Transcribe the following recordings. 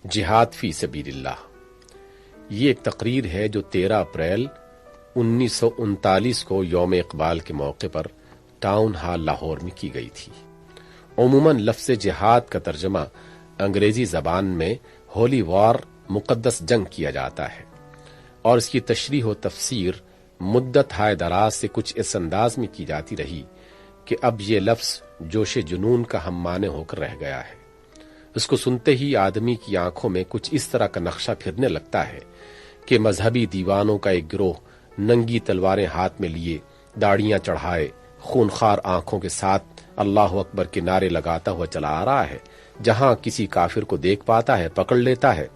جہاد فی سبیل اللہ، یہ ایک تقریر ہے جو 13 اپریل 1939 کو یوم اقبال کے موقع پر ٹاؤن ہال لاہور میں کی گئی تھی۔ عموماً لفظ جہاد کا ترجمہ انگریزی زبان میں ہولی وار مقدس جنگ کیا جاتا ہے، اور اس کی تشریح و تفسیر مدت ہائے دراز سے کچھ اس انداز میں کی جاتی رہی کہ اب یہ لفظ جوش جنون کا ہم معنی ہو کر رہ گیا ہے۔ اس کو سنتے ہی آدمی کی آنکھوں میں کچھ اس طرح کا نقشہ پھرنے لگتا ہے کہ مذہبی دیوانوں کا ایک گروہ ننگی تلواریں ہاتھ میں لیے، داڑیاں چڑھائے، خونخوار آنکھوں کے ساتھ اللہ اکبر کے نعرے لگاتا ہوا چلا آ رہا ہے، جہاں کسی کافر کو دیکھ پاتا ہے پکڑ لیتا ہے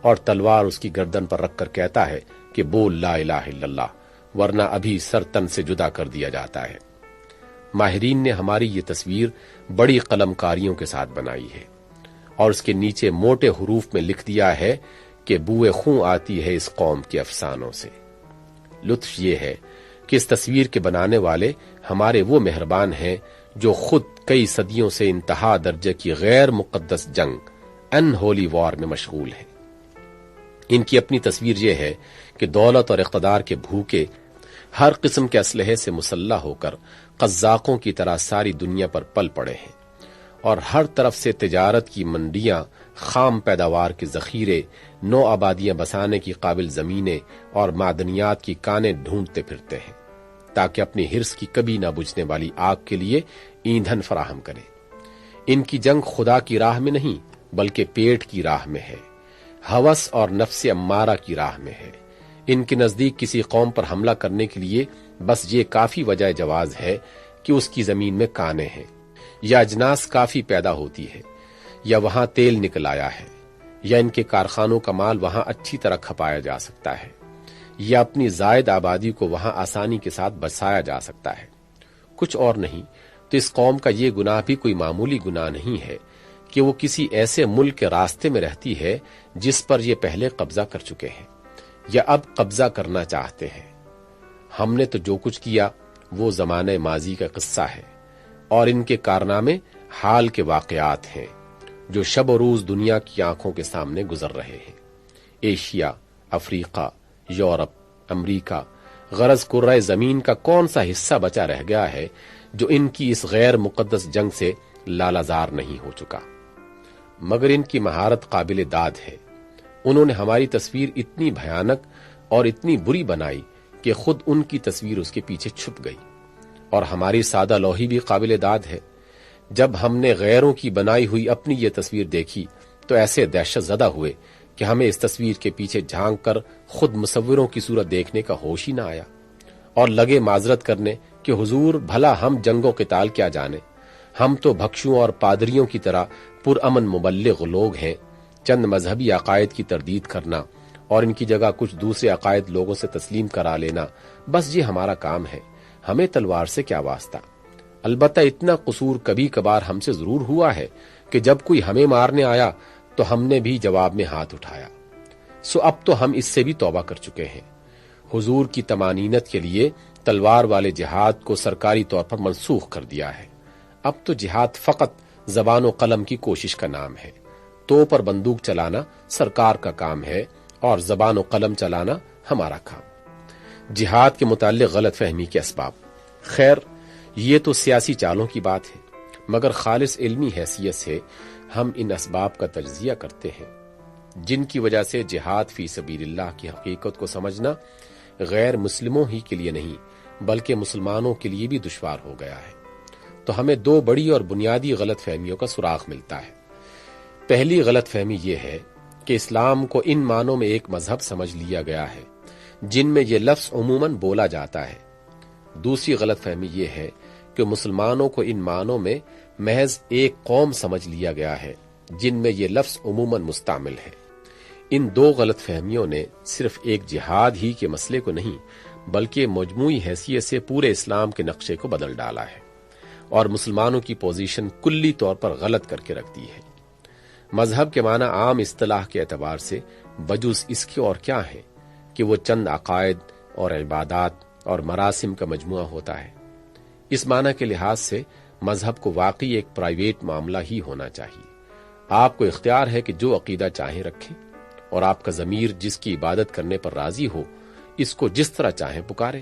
اور تلوار اس کی گردن پر رکھ کر کہتا ہے کہ بول لا الہ الا اللہ، ورنہ ابھی سر تن سے جدا کر دیا جاتا ہے۔ ماہرین نے ہماری یہ تصویر بڑی قلم کاریوں کے ساتھ بنائی ہے اور اس کے نیچے موٹے حروف میں لکھ دیا ہے کہ بوئے خون آتی ہے اس قوم کے افسانوں سے۔ لطف یہ ہے کہ اس تصویر کے بنانے والے ہمارے وہ مہربان ہیں جو خود کئی صدیوں سے انتہا درجے کی غیر مقدس جنگ ان ہولی وار میں مشغول ہیں۔ ان کی اپنی تصویر یہ ہے کہ دولت اور اقتدار کے بھوکے ہر قسم کے اسلحے سے مسلح ہو کر قزاقوں کی طرح ساری دنیا پر پل پڑے ہیں، اور ہر طرف سے تجارت کی منڈیاں، خام پیداوار کے ذخیرے، نو آبادیاں بسانے کی قابل زمینیں اور معدنیات کی کانیں ڈھونڈتے پھرتے ہیں تاکہ اپنی ہرس کی کبھی نہ بجھنے والی آگ کے لیے ایندھن فراہم کریں۔ ان کی جنگ خدا کی راہ میں نہیں بلکہ پیٹ کی راہ میں ہے، ہوس اور نفس امارہ کی راہ میں ہے۔ ان کے نزدیک کسی قوم پر حملہ کرنے کے لیے بس یہ کافی وجہ جواز ہے کہ اس کی زمین میں کانیں ہیں، یا اجناس کافی پیدا ہوتی ہے، یا وہاں تیل نکل آیا ہے، یا ان کے کارخانوں کا مال وہاں اچھی طرح کھپایا جا سکتا ہے، یا اپنی زائد آبادی کو وہاں آسانی کے ساتھ بسایا جا سکتا ہے۔ کچھ اور نہیں تو اس قوم کا یہ گناہ بھی کوئی معمولی گناہ نہیں ہے کہ وہ کسی ایسے ملک کے راستے میں رہتی ہے جس پر یہ پہلے قبضہ کر چکے ہیں یا اب قبضہ کرنا چاہتے ہیں۔ ہم نے تو جو کچھ کیا وہ زمانہ ماضی کا قصہ ہے، اور ان کے کارنامے حال کے واقعات ہیں جو شب و روز دنیا کی آنکھوں کے سامنے گزر رہے ہیں۔ ایشیا، افریقہ، یورپ، امریکہ، غرض کرۂ زمین کا کون سا حصہ بچا رہ گیا ہے جو ان کی اس غیر مقدس جنگ سے لالازار نہیں ہو چکا؟ مگر ان کی مہارت قابل داد ہے۔ انہوں نے ہماری تصویر اتنی بھیانک اور اتنی بری بنائی کہ خود ان کی تصویر اس کے پیچھے چھپ گئی، اور ہماری سادہ لوحی بھی قابل داد ہے۔ جب ہم نے غیروں کی بنائی ہوئی اپنی یہ تصویر دیکھی تو ایسے دہشت زدہ ہوئے کہ ہمیں اس تصویر کے پیچھے جھانک کر خود مصوروں کی صورت دیکھنے کا ہوش ہی نہ آیا، اور لگے معذرت کرنے کہ حضور بھلا ہم جنگ و قتال کیا جانے، ہم تو بھکشوں اور پادریوں کی طرح پرامن مبلغ لوگ ہیں۔ چند مذہبی عقائد کی تردید کرنا اور ان کی جگہ کچھ دوسرے عقائد لوگوں سے تسلیم کرا لینا، بس یہ ہمارا کام ہے، ہمیں تلوار سے کیا واسطہ۔ البتہ اتنا قصور کبھی کبھار ہم سے ضرور ہوا ہے کہ جب کوئی ہمیں مارنے آیا تو ہم نے بھی جواب میں ہاتھ اٹھایا، سو اب تو ہم اس سے بھی توبہ کر چکے ہیں۔ حضور کی طمانینت کے لیے تلوار والے جہاد کو سرکاری طور پر منسوخ کر دیا ہے۔ اب تو جہاد فقط زبان و قلم کی کوشش کا نام ہے۔ تو پر بندوق چلانا سرکار کا کام ہے اور زبان و قلم چلانا ہمارا کام۔ جہاد کے متعلق غلط فہمی کے اسباب، خیر یہ تو سیاسی چالوں کی بات ہے، مگر خالص علمی حیثیت سے ہم ان اسباب کا تجزیہ کرتے ہیں جن کی وجہ سے جہاد فی سبیل اللہ کی حقیقت کو سمجھنا غیر مسلموں ہی کے لیے نہیں بلکہ مسلمانوں کے لیے بھی دشوار ہو گیا ہے۔ تو ہمیں دو بڑی اور بنیادی غلط فہمیوں کا سراغ ملتا ہے۔ پہلی غلط فہمی یہ ہے کہ اسلام کو ان معنوں میں ایک مذہب سمجھ لیا گیا ہے جن میں یہ لفظ عموماً بولا جاتا ہے۔ دوسری غلط فہمی یہ ہے کہ مسلمانوں کو ان معنوں میں محض ایک قوم سمجھ لیا گیا ہے جن میں یہ لفظ عموماً مستعمل ہے۔ ان دو غلط فہمیوں نے صرف ایک جہاد ہی کے مسئلے کو نہیں بلکہ مجموعی حیثیت سے پورے اسلام کے نقشے کو بدل ڈالا ہے اور مسلمانوں کی پوزیشن کلی طور پر غلط کر کے رکھ دی ہے۔ مذہب کے معنی عام اصطلاح کے اعتبار سے بجز اس کے اور کیا ہے کہ وہ چند عقائد اور عبادات اور مراسم کا مجموعہ ہوتا ہے۔ اس معنی کے لحاظ سے مذہب کو واقعی ایک پرائیویٹ معاملہ ہی ہونا چاہیے۔ آپ کو اختیار ہے کہ جو عقیدہ چاہیں رکھیں، اور آپ کا ضمیر جس کی عبادت کرنے پر راضی ہو اس کو جس طرح چاہیں پکارے۔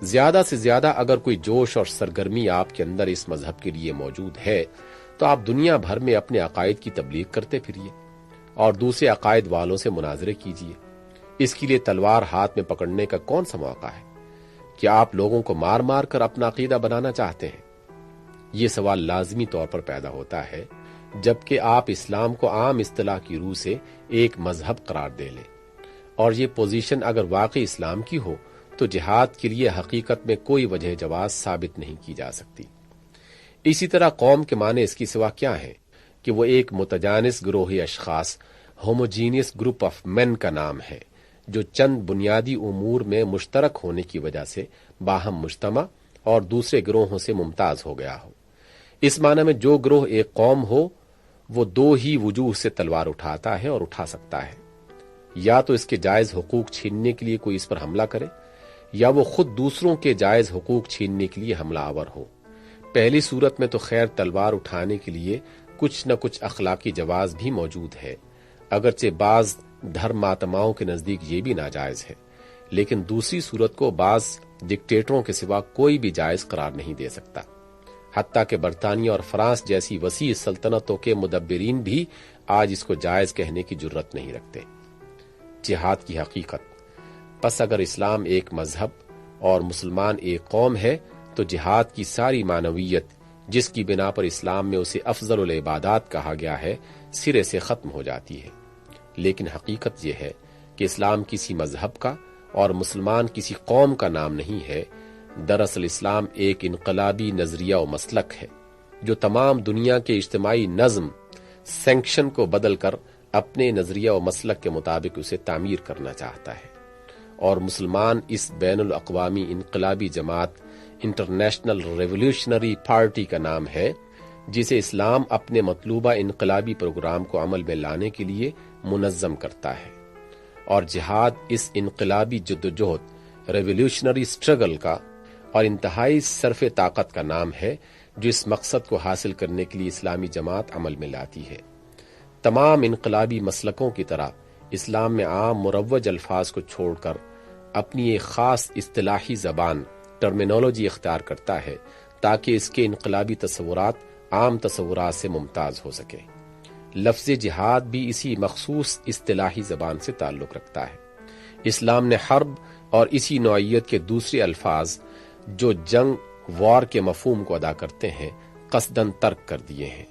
زیادہ سے زیادہ اگر کوئی جوش اور سرگرمی آپ کے اندر اس مذہب کے لیے موجود ہے تو آپ دنیا بھر میں اپنے عقائد کی تبلیغ کرتے پھریے اور دوسرے عقائد والوں سے مناظرے کیجیے۔ اس کے لیے تلوار ہاتھ میں پکڑنے کا کون سا موقع ہے؟ کیا آپ لوگوں کو مار مار کر اپنا عقیدہ بنانا چاہتے ہیں؟ یہ سوال لازمی طور پر پیدا ہوتا ہے جبکہ آپ اسلام کو عام اصطلاح کی روح سے ایک مذہب قرار دے لیں، اور یہ پوزیشن اگر واقعی اسلام کی ہو تو جہاد کے لیے حقیقت میں کوئی وجہ جواز ثابت نہیں کی جا سکتی۔ اسی طرح قوم کے معنی اس کی سوا کیا ہے کہ وہ ایک متجانس گروہ اشخاص، ہوموجینس گروپ آف مین کا نام ہے جو چند بنیادی امور میں مشترک ہونے کی وجہ سے باہم مجتمع اور دوسرے گروہوں سے ممتاز ہو گیا ہو۔ اس معنی میں جو گروہ ایک قوم ہو وہ دو ہی وجوہ سے تلوار اٹھاتا ہے اور اٹھا سکتا ہے، یا تو اس کے جائز حقوق چھیننے کے لیے کوئی اس پر حملہ کرے، یا وہ خود دوسروں کے جائز حقوق چھیننے کے لیے حملہ آور ہو۔ پہلی صورت میں تو خیر تلوار اٹھانے کے لیے کچھ نہ کچھ اخلاقی جواز بھی موجود ہے، اگرچہ بعض دھرماتماؤں کے نزدیک یہ بھی ناجائز ہے، لیکن دوسری صورت کو بعض ڈکٹیٹروں کے سوا کوئی بھی جائز قرار نہیں دے سکتا۔ حتیٰ کہ برطانیہ اور فرانس جیسی وسیع سلطنتوں کے مدبرین بھی آج اس کو جائز کہنے کی جرت نہیں رکھتے۔ جہاد کی حقیقت۔ پس اگر اسلام ایک مذہب اور مسلمان ایک قوم ہے تو جہاد کی ساری معنویت جس کی بنا پر اسلام میں اسے افضل العبادات کہا گیا ہے سرے سے ختم ہو جاتی ہے۔ لیکن حقیقت یہ ہے کہ اسلام کسی مذہب کا اور مسلمان کسی قوم کا نام نہیں ہے۔ دراصل اسلام ایک انقلابی نظریہ و مسلک ہے جو تمام دنیا کے اجتماعی نظم سینکشن کو بدل کر اپنے نظریہ و مسلک کے مطابق اسے تعمیر کرنا چاہتا ہے، اور مسلمان اس بین الاقوامی انقلابی جماعت انٹرنیشنل ریولوشنری پارٹی کا نام ہے جسے اسلام اپنے مطلوبہ انقلابی پروگرام کو عمل میں لانے کے لیے منظم کرتا ہے، اور جہاد اس انقلابی جدوجہد ریولوشنری سٹرگل کا اور انتہائی صرف طاقت کا نام ہے جو اس مقصد کو حاصل کرنے کے لیے اسلامی جماعت عمل میں لاتی ہے۔ تمام انقلابی مسلکوں کی طرح اسلام میں عام مروج الفاظ کو چھوڑ کر اپنی ایک خاص اصطلاحی زبان ٹرمینالوجی اختیار کرتا ہے تاکہ اس کے انقلابی تصورات عام تصورات سے ممتاز ہو سکے۔ لفظ جہاد بھی اسی مخصوص اصطلاحی زبان سے تعلق رکھتا ہے۔ اسلام نے حرب اور اسی نوعیت کے دوسرے الفاظ جو جنگ وار کے مفہوم کو ادا کرتے ہیں قصداً ترک کر دیے ہیں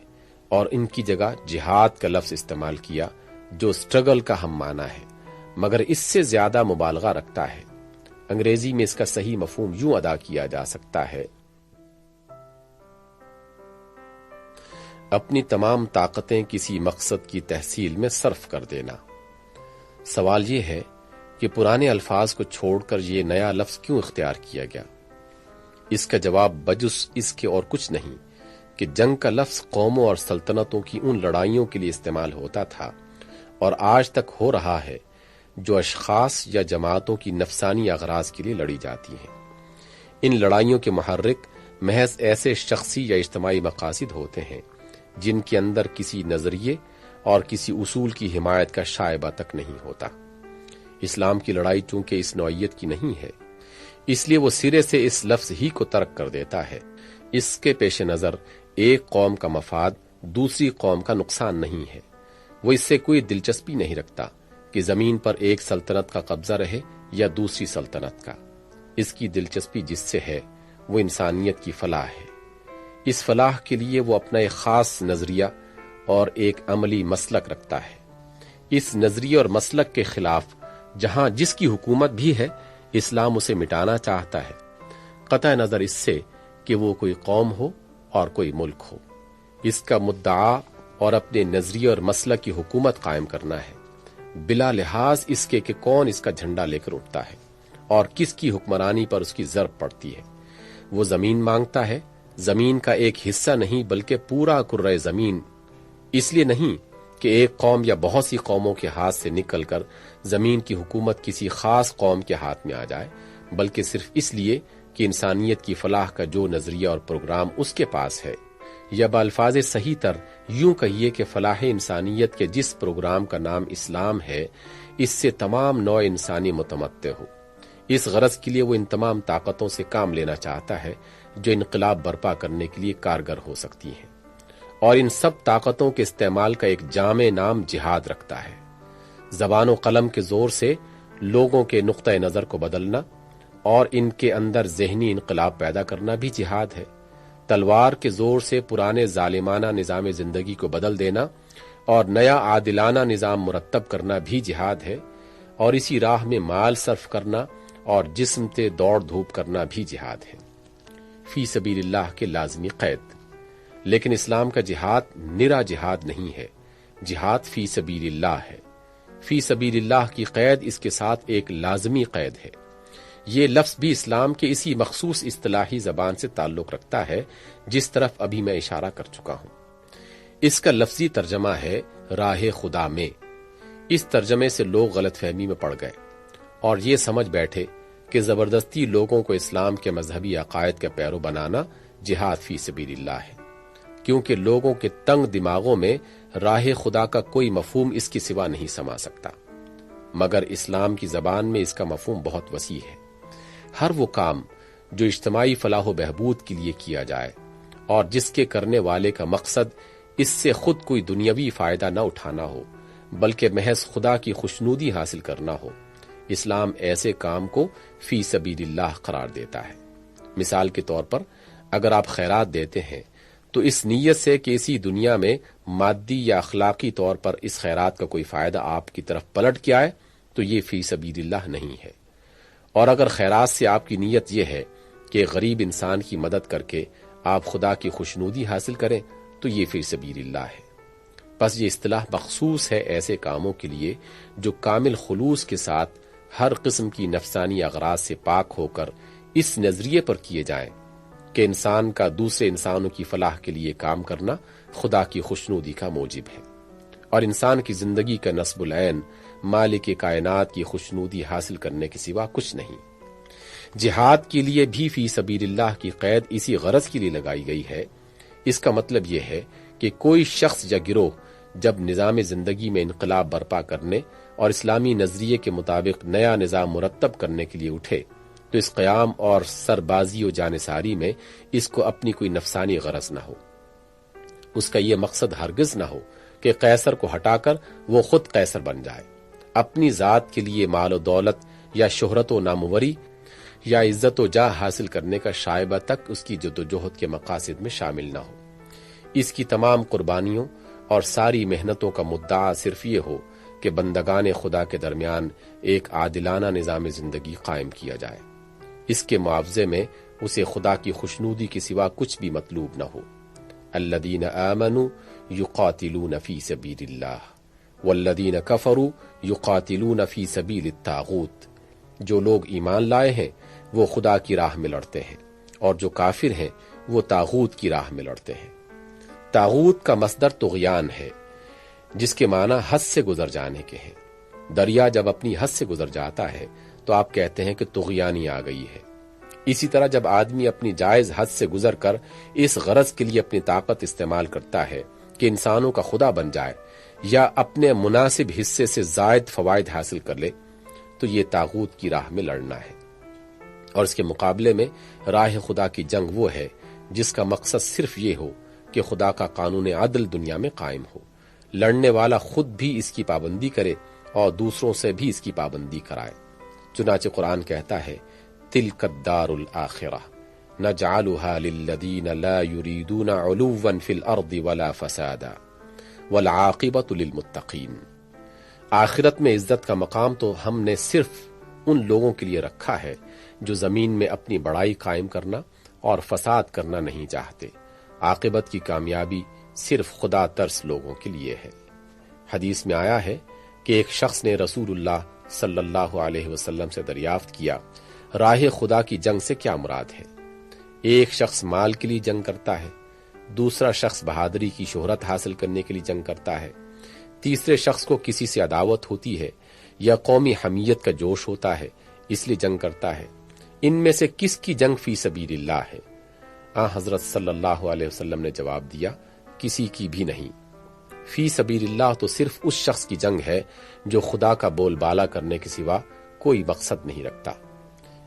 اور ان کی جگہ جہاد کا لفظ استعمال کیا جو سٹرگل کا ہم معنی ہے مگر اس سے زیادہ مبالغہ رکھتا ہے۔ انگریزی میں اس کا صحیح مفہوم یوں ادا کیا جا سکتا ہے: اپنی تمام طاقتیں کسی مقصد کی تحصیل میں صرف کر دینا۔ سوال یہ ہے کہ پرانے الفاظ کو چھوڑ کر یہ نیا لفظ کیوں اختیار کیا گیا؟ اس کا جواب بجز اس کے اور کچھ نہیں کہ جنگ کا لفظ قوموں اور سلطنتوں کی ان لڑائیوں کے لیے استعمال ہوتا تھا اور آج تک ہو رہا ہے جو اشخاص یا جماعتوں کی نفسانی اغراض کے لیے لڑی جاتی ہیں۔ ان لڑائیوں کے محرک محض ایسے شخصی یا اجتماعی مقاصد ہوتے ہیں جن کے اندر کسی نظریے اور کسی اصول کی حمایت کا شائبہ تک نہیں ہوتا۔ اسلام کی لڑائی چونکہ اس نوعیت کی نہیں ہے اس لیے وہ سرے سے اس لفظ ہی کو ترک کر دیتا ہے۔ اس کے پیش نظر ایک قوم کا مفاد دوسری قوم کا نقصان نہیں ہے۔ وہ اس سے کوئی دلچسپی نہیں رکھتا کہ زمین پر ایک سلطنت کا قبضہ رہے یا دوسری سلطنت کا۔ اس کی دلچسپی جس سے ہے وہ انسانیت کی فلاح ہے۔ اس فلاح کے لیے وہ اپنا ایک خاص نظریہ اور ایک عملی مسلک رکھتا ہے۔ اس نظریے اور مسلک کے خلاف جہاں جس کی حکومت بھی ہے اسلام اسے مٹانا چاہتا ہے، قطع نظر اس سے کہ وہ کوئی قوم ہو اور کوئی ملک ہو۔ اس کا مدعا اور اپنے نظریے اور مسلک کی حکومت قائم کرنا ہے بلا لحاظ اس کے کہ کون اس کا جھنڈا لے کر اٹھتا ہے اور کس کی حکمرانی پر اس کی ضرب پڑتی ہے۔ وہ زمین مانگتا ہے، زمین کا ایک حصہ نہیں بلکہ پورا کرۂ زمین، اس لیے نہیں کہ ایک قوم یا بہت سی قوموں کے ہاتھ سے نکل کر زمین کی حکومت کسی خاص قوم کے ہاتھ میں آ جائے، بلکہ صرف اس لیے کہ انسانیت کی فلاح کا جو نظریہ اور پروگرام اس کے پاس ہے یا بالفاظ صحیح تر یوں کہیے کہ فلاح انسانیت کے جس پروگرام کا نام اسلام ہے، اس سے تمام نوع انسانی متمتع ہو۔ اس غرض کے لیے وہ ان تمام طاقتوں سے کام لینا چاہتا ہے جو انقلاب برپا کرنے کے لیے کارگر ہو سکتی ہیں، اور ان سب طاقتوں کے استعمال کا ایک جامع نام جہاد رکھتا ہے۔ زبان و قلم کے زور سے لوگوں کے نقطہ نظر کو بدلنا اور ان کے اندر ذہنی انقلاب پیدا کرنا بھی جہاد ہے۔ تلوار کے زور سے پرانے ظالمانہ نظام زندگی کو بدل دینا اور نیا عادلانہ نظام مرتب کرنا بھی جہاد ہے، اور اسی راہ میں مال صرف کرنا اور جسم تے دوڑ دھوپ کرنا بھی جہاد ہے۔ فی سبیل اللہ کے لازمی قید۔ لیکن اسلام کا جہاد نرا جہاد نہیں ہے، جہاد فی سبیل اللہ ہے۔ فی سبیل اللہ کی قید اس کے ساتھ ایک لازمی قید ہے۔ یہ لفظ بھی اسلام کے اسی مخصوص اصطلاحی زبان سے تعلق رکھتا ہے جس طرف ابھی میں اشارہ کر چکا ہوں۔ اس کا لفظی ترجمہ ہے راہ خدا میں۔ اس ترجمے سے لوگ غلط فہمی میں پڑ گئے اور یہ سمجھ بیٹھے کہ زبردستی لوگوں کو اسلام کے مذہبی عقائد کا پیرو بنانا جہاد فی سبیل اللہ ہے، کیونکہ لوگوں کے تنگ دماغوں میں راہ خدا کا کوئی مفہوم اس کے سوا نہیں سما سکتا، مگر اسلام کی زبان میں اس کا مفہوم بہت وسیع ہے۔ ہر وہ کام جو اجتماعی فلاح و بہبود کے لیے کیا جائے اور جس کے کرنے والے کا مقصد اس سے خود کوئی دنیاوی فائدہ نہ اٹھانا ہو بلکہ محض خدا کی خوشنودی حاصل کرنا ہو، اسلام ایسے کام کو فی سبیل اللہ قرار دیتا ہے۔ مثال کے طور پر اگر آپ خیرات دیتے ہیں تو اس نیت سے کہ اسی دنیا میں مادی یا اخلاقی طور پر اس خیرات کا کوئی فائدہ آپ کی طرف پلٹ کے آئے تو یہ فی سبیل اللہ نہیں ہے۔ اور اگر خیرات سے آپ کی نیت یہ ہے کہ غریب انسان کی مدد کر کے آپ خدا کی خوشنودی حاصل کریں تو یہ فی سبیل اللہ ہے۔ بس یہ اصطلاح مخصوص ہے ایسے کاموں کے لیے جو کامل خلوص کے ساتھ ہر قسم کی نفسانی اغراض سے پاک ہو کر اس نظریے پر کیے جائیں کہ انسان کا دوسرے انسانوں کی فلاح کے لیے کام کرنا خدا کی خوشنودی کا موجب ہے، اور انسان کی زندگی کا نصب العین مالک کائنات کی خوشنودی حاصل کرنے کے سوا کچھ نہیں۔ جہاد کے لیے بھی فی سبیل اللہ کی قید اسی غرض کے لیے لگائی گئی ہے۔ اس کا مطلب یہ ہے کہ کوئی شخص یا گروہ جب نظام زندگی میں انقلاب برپا کرنے اور اسلامی نظریے کے مطابق نیا نظام مرتب کرنے کے لیے اٹھے تو اس قیام اور سربازی و جانثاری میں اس کو اپنی کوئی نفسانی غرض نہ ہو۔ اس کا یہ مقصد ہرگز نہ ہو کہ قیصر کو ہٹا کر وہ خود قیصر بن جائے، اپنی ذات کے لیے مال و دولت یا شہرت و ناموری یا عزت و جاہ حاصل کرنے کا شائبہ تک اس کی جدوجہد کے مقاصد میں شامل نہ ہو۔ اس کی تمام قربانیوں اور ساری محنتوں کا مدعا صرف یہ ہو کہ بندگان خدا کے درمیان ایک عادلانہ نظام زندگی قائم کیا جائے۔ اس کے معاوضے میں اسے خدا کی خوشنودی کے سوا کچھ بھی مطلوب نہ ہو۔ الذین آمنوا یقاتلون فی سبیل اللہ والذین کفروا یقاتلون فی سبیل الطاغوت۔ جو لوگ ایمان لائے ہیں وہ خدا کی راہ میں لڑتے ہیں، اور جو کافر ہیں وہ طاغوت کی راہ میں لڑتے ہیں۔ طاغوت کا مصدر طغیان ہے، جس کے معنی حد سے گزر جانے کے ہیں۔ دریا جب اپنی حد سے گزر جاتا ہے تو آپ کہتے ہیں کہ طغیانی آ گئی ہے۔ اسی طرح جب آدمی اپنی جائز حد سے گزر کر اس غرض کے لیے اپنی طاقت استعمال کرتا ہے کہ انسانوں کا خدا بن جائے یا اپنے مناسب حصے سے زائد فوائد حاصل کر لے تو یہ طاغوت کی راہ میں لڑنا ہے۔ اور اس کے مقابلے میں راہ خدا کی جنگ وہ ہے جس کا مقصد صرف یہ ہو کہ خدا کا قانون عدل دنیا میں قائم ہو، لڑنے والا خود بھی اس کی پابندی کرے اور دوسروں سے بھی اس کی پابندی کرائے۔ چنانچہ قرآن کہتا ہے تلک الدار الآخرہ نجعلها للذین لا یریدون علوا فی الارض ولا فسادا والعاقبۃ للمتقین۔ آخرت میں عزت کا مقام تو ہم نے صرف ان لوگوں کے لیے رکھا ہے جو زمین میں اپنی بڑائی قائم کرنا اور فساد کرنا نہیں چاہتے۔ عاقبت کی کامیابی صرف خدا ترس لوگوں کے لیے ہے۔ حدیث میں آیا ہے کہ ایک شخص نے رسول اللہ صلی اللہ علیہ وسلم سے دریافت کیا راہ خدا کی جنگ سے کیا مراد ہے؟ ایک شخص مال کے لیے جنگ کرتا ہے، دوسرا شخص بہادری کی شہرت حاصل کرنے کے لیے جنگ کرتا ہے، تیسرے شخص کو کسی سے عداوت ہوتی ہے یا قومی حمیت کا جوش ہوتا ہے اس لیے جنگ کرتا ہے۔ ان میں سے کس کی جنگ فی سبیل اللہ ہے؟ حضرت صلی اللہ علیہ وسلم نے جواب دیا، کسی کی بھی نہیں۔ فی سبیل اللہ تو صرف اس شخص کی جنگ ہے جو خدا کا بول بالا کرنے کے سوا کوئی مقصد نہیں رکھتا۔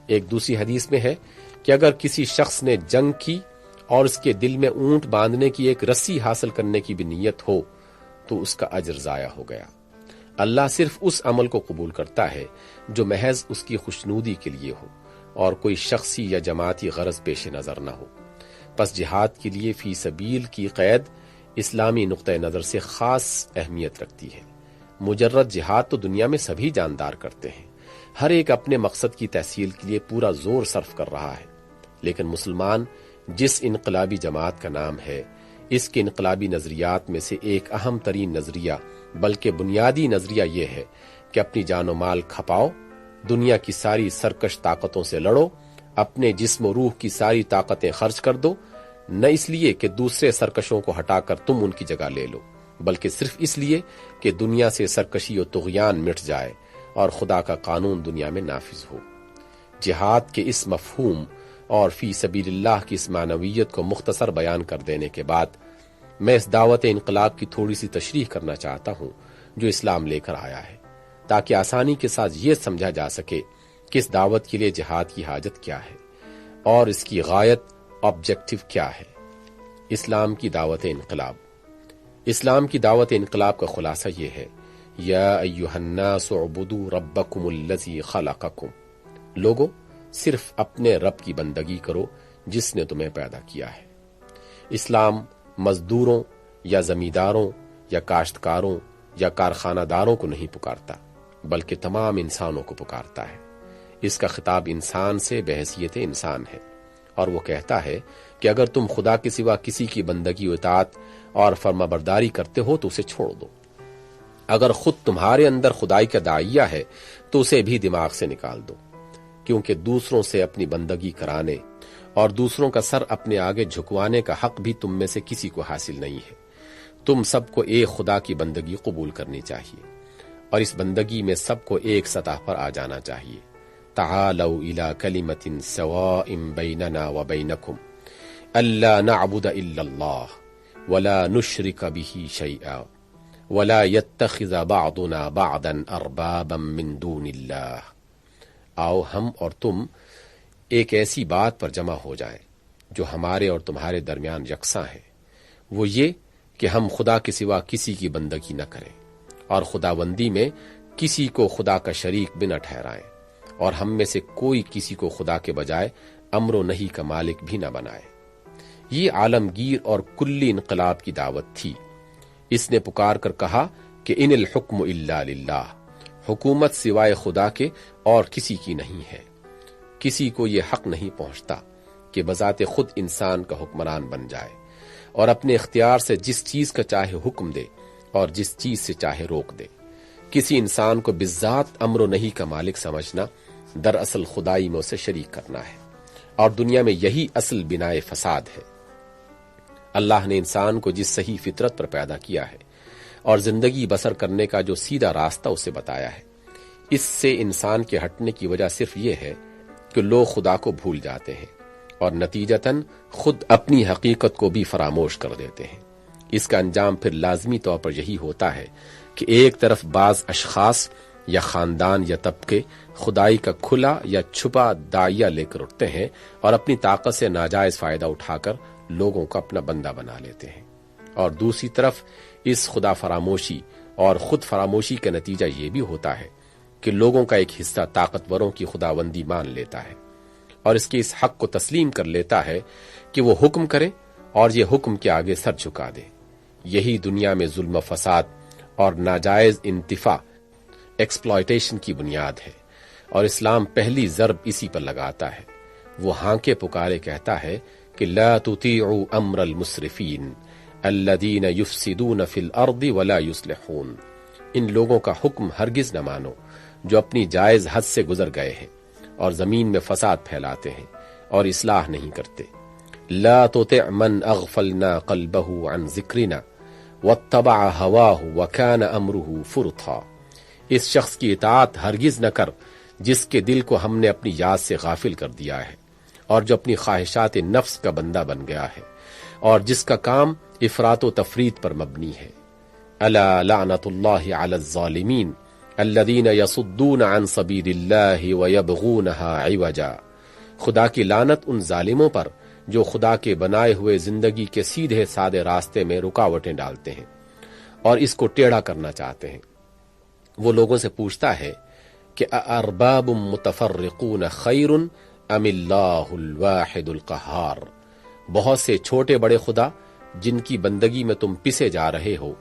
ایک دوسری حدیث میں ہے کہ اگر کسی شخص نے جنگ کی اور اس کے دل میں اونٹ باندھنے کی ایک رسی حاصل کرنے کی بھی نیت ہو تو اس کا اجر ضائع ہو گیا۔ اللہ صرف اس عمل کو قبول کرتا ہے جو محض اس کی خوشنودی کے لیے ہو اور کوئی شخصی یا جماعتی غرض پیش نظر نہ ہو۔ پس جہاد کے لیے فی سبیل کی قید اسلامی نقطہ نظر سے خاص اہمیت رکھتی ہے۔ مجرد جہاد تو دنیا میں سبھی جاندار کرتے ہیں، ہر ایک اپنے مقصد کی تحصیل کے لیے پورا زور صرف کر رہا ہے، لیکن مسلمان جس انقلابی جماعت کا نام ہے، اس کے انقلابی نظریات میں سے ایک اہم ترین نظریہ بلکہ بنیادی نظریہ یہ ہے کہ اپنی جان و مال کھپاؤ، دنیا کی ساری سرکش طاقتوں سے لڑو، اپنے جسم و روح کی ساری طاقتیں خرچ کر دو، نہ اس لیے کہ دوسرے سرکشوں کو ہٹا کر تم ان کی جگہ لے لو، بلکہ صرف اس لیے کہ دنیا سے سرکشی و طغیان مٹ جائے اور خدا کا قانون دنیا میں نافذ ہو۔ جہاد کے اس مفہوم اور فی سبیل اللہ کی اس معنویت کو مختصر بیان کر دینے کے بعد میں اس دعوت انقلاب کی تھوڑی سی تشریح کرنا چاہتا ہوں جو اسلام لے کر آیا ہے، تاکہ آسانی کے ساتھ یہ سمجھا جا سکے کہ اس دعوت کے لیے جہاد کی حاجت کیا ہے اور اس کی غایت آبجیکٹو کیا ہے۔ اسلام کی دعوت انقلاب۔ اسلام کی دعوت انقلاب کا خلاصہ یہ ہے، یا ایھا الناس اعبدوا ربکم الذی خلقکم، لوگو صرف اپنے رب کی بندگی کرو جس نے تمہیں پیدا کیا ہے۔ اسلام مزدوروں یا زمینداروں یا کاشتکاروں یا کارخانہ داروں کو نہیں پکارتا، بلکہ تمام انسانوں کو پکارتا ہے۔ اس کا خطاب انسان سے بحیثیت انسان ہے، اور وہ کہتا ہے کہ اگر تم خدا کے سوا کسی کی بندگی و اطاعت اور فرما برداری کرتے ہو تو اسے چھوڑ دو۔ اگر خود تمہارے اندر خدائی کا داعیہ ہے تو اسے بھی دماغ سے نکال دو، کیونکہ دوسروں سے اپنی بندگی کرانے اور دوسروں کا سر اپنے آگے جھکوانے کا حق بھی تم میں سے کسی کو حاصل نہیں ہے۔ تم سب کو ایک خدا کی بندگی قبول کرنی چاہیے، اور اس بندگی میں سب کو ایک سطح پر آ جانا چاہیے۔ تعالوا الى کلمۃ سواء بیننا وبینکم الا نعبد الا اللہ ولا نشرک به شیئا ولا يتخذ بعضنا بعضا اربابا من دون اللہ۔ آؤ ہم اور تم ایک ایسی بات پر جمع ہو جائیں جو ہمارے اور تمہارے درمیان یکساں ہے، وہ یہ کہ ہم خدا کے سوا کسی کی بندگی نہ کریں اور خداوندی میں کسی کو خدا کا شریک بھی نہ ٹھہرائیں، اور ہم میں سے کوئی کسی کو خدا کے بجائے امر و نہی کا مالک بھی نہ بنائے۔ یہ عالمگیر اور کلی انقلاب کی دعوت تھی۔ اس نے پکار کر کہا کہ ان الحکم الا للہ، حکومت سوائے خدا کے اور کسی کی نہیں ہے۔ کسی کو یہ حق نہیں پہنچتا کہ بذات خود انسان کا حکمران بن جائے اور اپنے اختیار سے جس چیز کا چاہے حکم دے اور جس چیز سے چاہے روک دے۔ کسی انسان کو بالذات امر و نہی کا مالک سمجھنا دراصل خدائی میں اسے شریک کرنا ہے، اور دنیا میں یہی اصل بنائے فساد ہے۔ اللہ نے انسان کو جس صحیح فطرت پر پیدا کیا ہے اور زندگی بسر کرنے کا جو سیدھا راستہ اسے بتایا ہے، اس سے انسان کے ہٹنے کی وجہ صرف یہ ہے کہ لوگ خدا کو بھول جاتے ہیں اور نتیجتاً خود اپنی حقیقت کو بھی فراموش کر دیتے ہیں۔ اس کا انجام پھر لازمی طور پر یہی ہوتا ہے کہ ایک طرف بعض اشخاص یا خاندان یا طبقے خدائی کا کھلا یا چھپا داعیہ لے کر اٹھتے ہیں اور اپنی طاقت سے ناجائز فائدہ اٹھا کر لوگوں کو اپنا بندہ بنا لیتے ہیں، اور دوسری طرف اس خدا فراموشی اور خود فراموشی کا نتیجہ یہ بھی ہوتا ہے کہ لوگوں کا ایک حصہ طاقتوروں کی خداوندی مان لیتا ہے اور اس کے اس حق کو تسلیم کر لیتا ہے کہ وہ حکم کرے اور یہ حکم کے آگے سر جھکا دے۔ یہی دنیا میں ظلم و فساد اور ناجائز انتفاع ایکسپلائٹیشن کی بنیاد ہے، اور اسلام پہلی ضرب اسی پر لگاتا ہے۔ وہ ہانکے پکارے کہتا ہے کہ لا تطیعوا امر المسرفین الذین یفسدون فی الارض ولا یصلحون، ان لوگوں کا حکم ہرگز نہ مانو جو اپنی جائز حد سے گزر گئے ہیں اور زمین میں فساد پھیلاتے ہیں اور اصلاح نہیں کرتے۔ لا تطع من اغفلنا قلبه عن ذکرنا واتبع هواه وكان امره فرطا، اس شخص کی اطاعت ہرگز نہ کر جس کے دل کو ہم نے اپنی یاد سے غافل کر دیا ہے اور جو اپنی خواہشات نفس کا بندہ بن گیا ہے اور جس کا کام افراط و تفریط پر مبنی ہے۔ الا لعنت اللہ علی الظالمین الذین یصدون عن سبیل اللہ ویبغونها عوجا۔ خدا کی لعنت ان ظالموں پر جو خدا کے بنائے ہوئے زندگی کے سیدھے سادے راستے میں رکاوٹیں ڈالتے ہیں اور اس کو ٹیڑھا کرنا چاہتے ہیں۔ وہ لوگوں سے پوچھتا ہے کہ ارباب متفرقون خیر ام اللہ الواحد القہار، بہت سے چھوٹے بڑے خدا جن کی بندگی میں تم پسے جا رہے ہو،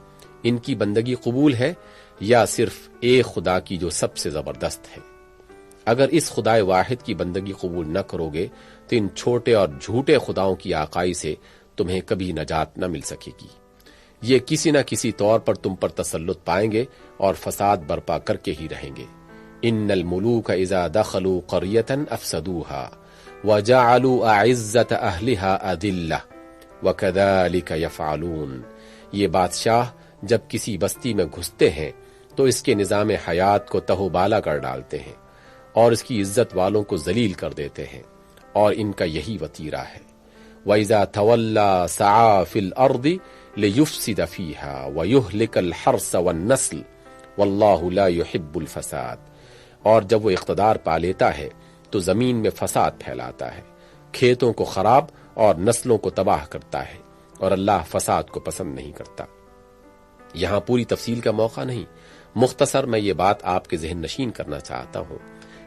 ان کی بندگی قبول ہے یا صرف ایک خدا کی جو سب سے زبردست ہے؟ اگر اس خدائے واحد کی بندگی قبول نہ کرو گے تو ان چھوٹے اور جھوٹے خداؤں کی آقائی سے تمہیں کبھی نجات نہ مل سکے گی۔ یہ کسی نہ کسی طور پر تم پر تسلط پائیں گے اور فساد برپا کر کے ہی رہیں گے۔ ان الملوک اذا دخلوا قریۃ افسدوها وجعلوا اعزۃ اہلها اذلہ وکذلک یفعلون۔ یہ بادشاہ جب کسی بستی میں گھستے ہیں تو اس کے نظام حیات کو تہو بالا کر ڈالتے ہیں اور اس کی عزت والوں کو ذلیل کر دیتے ہیں، اور ان کا یہی وتیرہ ہے۔ وَإِذَا تَوَلَّى سَعَى فِي الْأَرْضِ لِيُفْسِدَ فِيهَا وَيُهْلِكَ الْحَرْثَ وَالنَّسْلَ وَاللَّهُ لَا يُحِبُّ الْفَسَادَ۔ اور جب وہ اقتدار پا لیتا ہے تو زمین میں فساد پھیلاتا ہے، کھیتوں کو خراب اور نسلوں کو تباہ کرتا ہے، اور اللہ فساد کو پسند نہیں کرتا۔ یہاں پوری تفصیل کا موقع نہیں، مختصر میں یہ بات آپ کے ذہن نشین کرنا چاہتا ہوں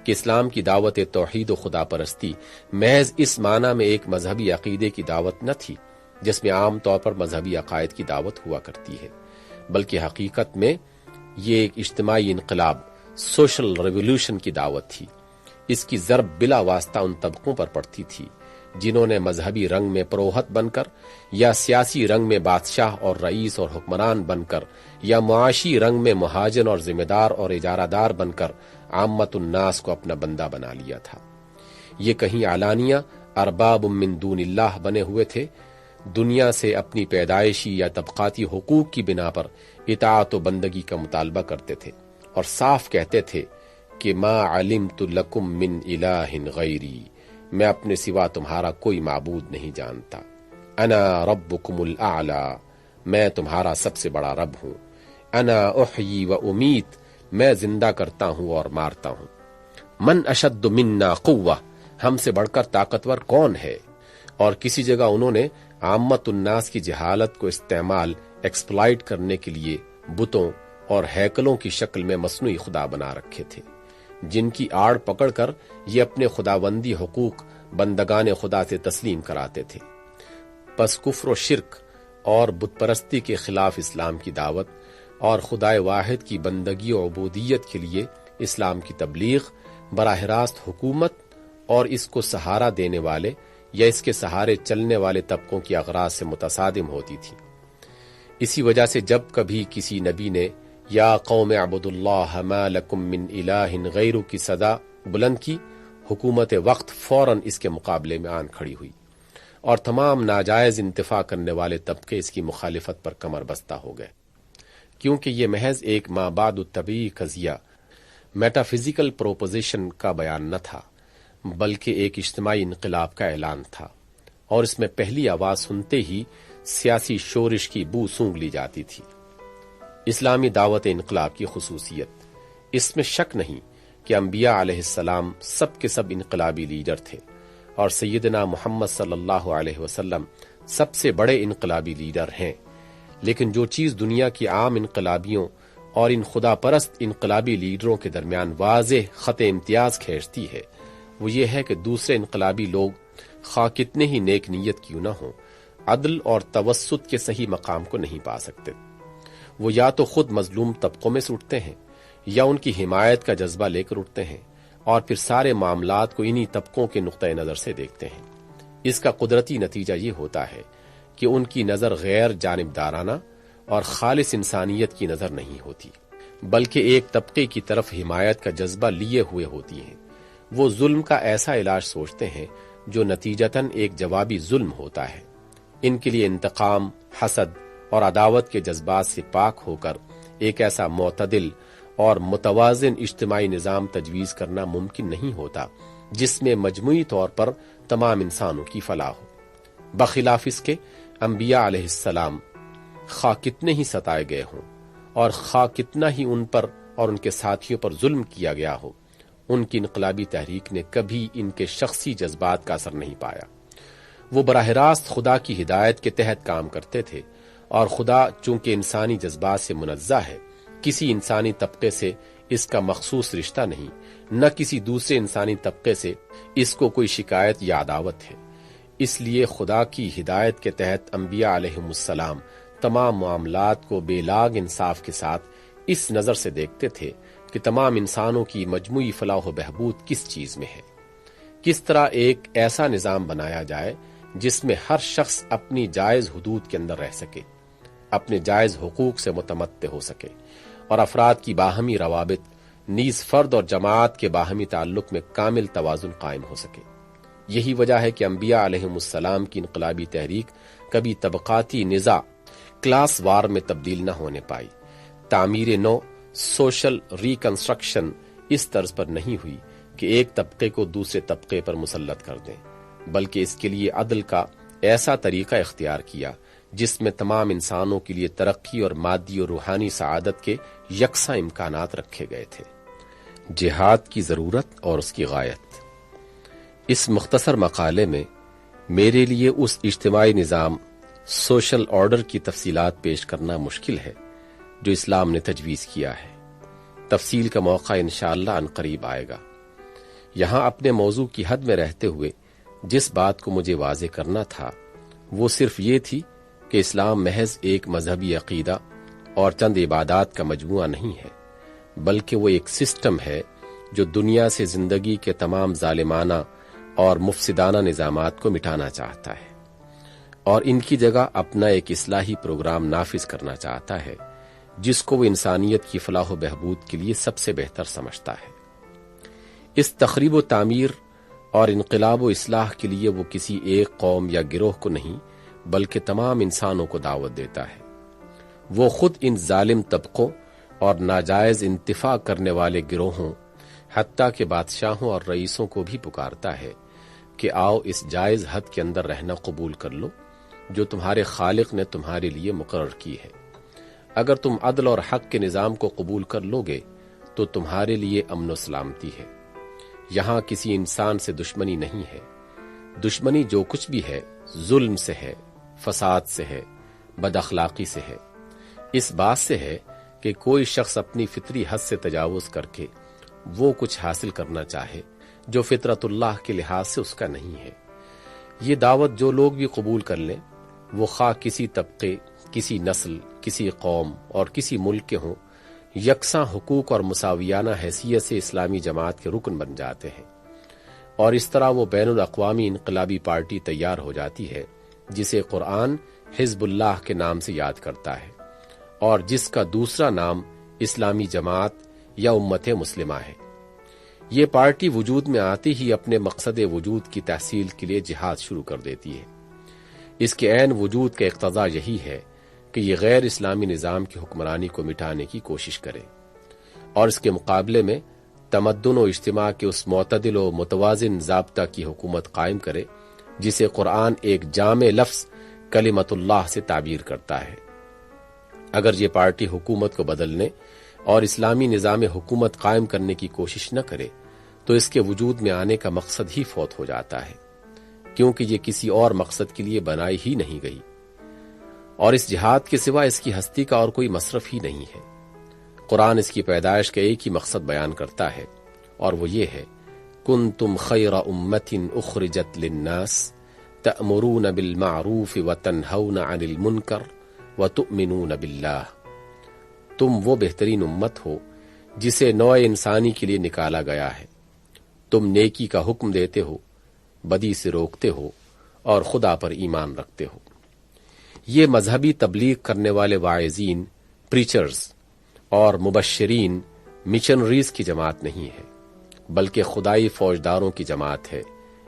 کہ اسلام کی دعوت توحید و خدا پرستی محض اس معنی میں ایک مذہبی عقیدے کی دعوت نہ تھی جس میں عام طور پر مذہبی عقائد کی دعوت ہوا کرتی ہے، بلکہ حقیقت میں یہ ایک اجتماعی انقلاب، سوشل ریولوشن کی دعوت تھی۔ اس کی ضرب بلا واسطہ ان طبقوں پر پڑتی تھی جنہوں نے مذہبی رنگ میں پروہت بن کر یا سیاسی رنگ میں بادشاہ اور رئیس اور حکمران بن کر یا معاشی رنگ میں مہاجن اور ذمہ دار اور اجارہ دار بن کر عامت الناس کو اپنا بندہ بنا لیا تھا۔ یہ کہیں علانیہ ارباب من دون اللہ بنے ہوئے تھے، دنیا سے اپنی پیدائشی یا طبقاتی حقوق کی بنا پر اطاعت و بندگی کا مطالبہ کرتے تھے اور صاف کہتے تھے کہ ما علمت لکم من الہ غیری، میں اپنے سوا تمہارا کوئی معبود نہیں جانتا، انا ربکم الاعلی، میں تمہارا سب سے بڑا رب ہوں، انا احیی و امیت، میں زندہ کرتا ہوں اور مارتا ہوں، من اشد منا قوہ، ہم سے بڑھ کر طاقتور کون ہے؟ اور کسی جگہ انہوں نے عامت الناس کی جہالت کو استعمال ایکسپلائٹ کرنے کے لیے بتوں اور ہیکلوں کی شکل میں مصنوعی خدا بنا رکھے تھے جن کی آڑ پکڑ کر یہ اپنے خداوندی حقوق بندگان خدا سے تسلیم کراتے تھے۔ پس کفر و شرک اور بت پرستی کے خلاف اسلام کی دعوت اور خدائے واحد کی بندگی و عبودیت کے لیے اسلام کی تبلیغ براہ راست حکومت اور اس کو سہارا دینے والے یا اس کے سہارے چلنے والے طبقوں کی اغراض سے متصادم ہوتی تھی۔ اسی وجہ سے جب کبھی کسی نبی نے یا قوم اعبدوا اللہ ما لکم من الہ غیرہ کی صدا بلند کی، حکومت وقت فوراً اس کے مقابلے میں آن کھڑی ہوئی اور تمام ناجائز انتفاع کرنے والے طبقے اس کی مخالفت پر کمر بستہ ہو گئے، کیونکہ یہ محض ایک ما بعد الطبیعی قضیہ، میٹا فزیکل پروپوزیشن کا بیان نہ تھا، بلکہ ایک اجتماعی انقلاب کا اعلان تھا، اور اس میں پہلی آواز سنتے ہی سیاسی شورش کی بو سونگھ لی جاتی تھی۔ اسلامی دعوت انقلاب کی خصوصیت، اس میں شک نہیں کہ انبیاء علیہ السلام سب کے سب انقلابی لیڈر تھے، اور سیدنا محمد صلی اللہ علیہ وسلم سب سے بڑے انقلابی لیڈر ہیں، لیکن جو چیز دنیا کی عام انقلابیوں اور ان خدا پرست انقلابی لیڈروں کے درمیان واضح خط امتیاز کھینچتی ہے وہ یہ ہے کہ دوسرے انقلابی لوگ خواہ کتنے ہی نیک نیت کیوں نہ ہوں، عدل اور توسط کے صحیح مقام کو نہیں پا سکتے۔ وہ یا تو خود مظلوم طبقوں میں سے اٹھتے ہیں یا ان کی حمایت کا جذبہ لے کر اٹھتے ہیں اور پھر سارے معاملات کو انہی طبقوں کے نقطۂ نظر سے دیکھتے ہیں۔ اس کا قدرتی نتیجہ یہ ہوتا ہے کہ ان کی نظر غیر جانبدارانہ اور خالص انسانیت کی نظر نہیں ہوتی، بلکہ ایک طبقے کی طرف حمایت کا جذبہ لیے ہوئے ہوتی ہیں۔ وہ ظلم کا ایسا علاج سوچتے ہیں جو نتیجتاً ایک جوابی ظلم ہوتا ہے۔ ان کے لیے انتقام، حسد اور عداوت کے جذبات سے پاک ہو کر ایک ایسا معتدل اور متوازن اجتماعی نظام تجویز کرنا ممکن نہیں ہوتا جس میں مجموعی طور پر تمام انسانوں کی فلاح ہو، بخلاف اس کے انبیاء علیہ السلام خواہ کتنے ہی ستائے گئے ہوں اور خواہ کتنا ہی ان پر اور ان کے ساتھیوں پر ظلم کیا گیا ہو، ان کی انقلابی تحریک نے کبھی ان کے شخصی جذبات کا اثر نہیں پایا۔ وہ براہ راست خدا کی ہدایت کے تحت کام کرتے تھے، اور خدا چونکہ انسانی جذبات سے منزہ ہے، کسی انسانی طبقے سے اس کا مخصوص رشتہ نہیں، نہ کسی دوسرے انسانی طبقے سے اس کو کوئی شکایت یا عداوت ہے۔ اس لیے خدا کی ہدایت کے تحت انبیاء علیہم السلام تمام معاملات کو بے لاگ انصاف کے ساتھ اس نظر سے دیکھتے تھے کہ تمام انسانوں کی مجموعی فلاح و بہبود کس چیز میں ہے، کس طرح ایک ایسا نظام بنایا جائے جس میں ہر شخص اپنی جائز حدود کے اندر رہ سکے، اپنے جائز حقوق سے متمتع ہو سکے، اور افراد کی باہمی روابط نیز فرد اور جماعت کے باہمی تعلق میں کامل توازن قائم ہو سکے۔ یہی وجہ ہے کہ انبیاء علیہم السلام کی انقلابی تحریک کبھی طبقاتی نزاع، کلاس وار میں تبدیل نہ ہونے پائی۔ تعمیر نو، سوشل ریکنسٹرکشن اس طرز پر نہیں ہوئی کہ ایک طبقے کو دوسرے طبقے پر مسلط کر دیں، بلکہ اس کے لیے عدل کا ایسا طریقہ اختیار کیا جس میں تمام انسانوں کے لیے ترقی اور مادی اور روحانی سعادت کے یکساں امکانات رکھے گئے تھے۔ جہاد کی ضرورت اور اس کی غایت۔ اس مختصر مقالے میں میرے لیے اس اجتماعی نظام، سوشل آرڈر کی تفصیلات پیش کرنا مشکل ہے جو اسلام نے تجویز کیا ہے۔ تفصیل کا موقع انشاءاللہ عنقریب آئے گا۔ یہاں اپنے موضوع کی حد میں رہتے ہوئے جس بات کو مجھے واضح کرنا تھا وہ صرف یہ تھی کہ اسلام محض ایک مذہبی عقیدہ اور چند عبادات کا مجموعہ نہیں ہے، بلکہ وہ ایک سسٹم ہے جو دنیا سے زندگی کے تمام ظالمانہ اور مفسدانہ نظامات کو مٹانا چاہتا ہے، اور ان کی جگہ اپنا ایک اصلاحی پروگرام نافذ کرنا چاہتا ہے جس کو وہ انسانیت کی فلاح و بہبود کے لیے سب سے بہتر سمجھتا ہے۔ اس تخریب و تعمیر اور انقلاب و اصلاح کے لیے وہ کسی ایک قوم یا گروہ کو نہیں بلکہ تمام انسانوں کو دعوت دیتا ہے۔ وہ خود ان ظالم طبقوں اور ناجائز انتفاع کرنے والے گروہوں، حتیٰ کہ بادشاہوں اور رئیسوں کو بھی پکارتا ہے کہ آؤ اس جائز حد کے اندر رہنا قبول کر لو جو تمہارے خالق نے تمہارے لیے مقرر کی ہے۔ اگر تم عدل اور حق کے نظام کو قبول کر لو گے تو تمہارے لیے امن و سلامتی ہے۔ یہاں کسی انسان سے دشمنی نہیں ہے، دشمنی جو کچھ بھی ہے ظلم سے ہے، فساد سے ہے، بد اخلاقی سے ہے، اس بات سے ہے کہ کوئی شخص اپنی فطری حد سے تجاوز کر کے وہ کچھ حاصل کرنا چاہے جو فطرت اللہ کے لحاظ سے اس کا نہیں ہے۔ یہ دعوت جو لوگ بھی قبول کر لیں، وہ خواہ کسی طبقے، کسی نسل، کسی قوم اور کسی ملک کے ہوں، یکساں حقوق اور مساویانہ حیثیت سے اسلامی جماعت کے رکن بن جاتے ہیں، اور اس طرح وہ بین الاقوامی انقلابی پارٹی تیار ہو جاتی ہے جسے قرآن حزب اللہ کے نام سے یاد کرتا ہے، اور جس کا دوسرا نام اسلامی جماعت یا امت مسلمہ ہے۔ یہ پارٹی وجود میں آتی ہی اپنے مقصد وجود کی تحصیل کے لیے جہاد شروع کر دیتی ہے۔ اس کے عین وجود کا اقتضا یہی ہے کہ یہ غیر اسلامی نظام کی حکمرانی کو مٹانے کی کوشش کرے، اور اس کے مقابلے میں تمدن و اجتماع کے اس معتدل و متوازن ضابطہ کی حکومت قائم کرے جسے قرآن ایک جامع لفظ کلمت اللہ سے تعبیر کرتا ہے۔ اگر یہ پارٹی حکومت کو بدلنے اور اسلامی نظام حکومت قائم کرنے کی کوشش نہ کرے تو اس کے وجود میں آنے کا مقصد ہی فوت ہو جاتا ہے، کیونکہ یہ کسی اور مقصد کے لیے بنائی ہی نہیں گئی، اور اس جہاد کے سوا اس کی ہستی کا اور کوئی مصرف ہی نہیں ہے۔ قرآن اس کی پیدائش کا ایک ہی مقصد بیان کرتا ہے، اور وہ یہ ہے کنتم خیر امت اخرجت للناس تأمرون بالمعروف وتنہون عن المنکر وتؤمنون باللہ۔ تم وہ بہترین امت ہو جسے نوع انسانی کے لیے نکالا گیا ہے، تم نیکی کا حکم دیتے ہو، بدی سے روکتے ہو، اور خدا پر ایمان رکھتے ہو۔ یہ مذہبی تبلیغ کرنے والے واعظین، پریچرز اور مبشرین، مشنریز کی جماعت نہیں ہے، بلکہ خدائی فوجداروں کی جماعت ہے،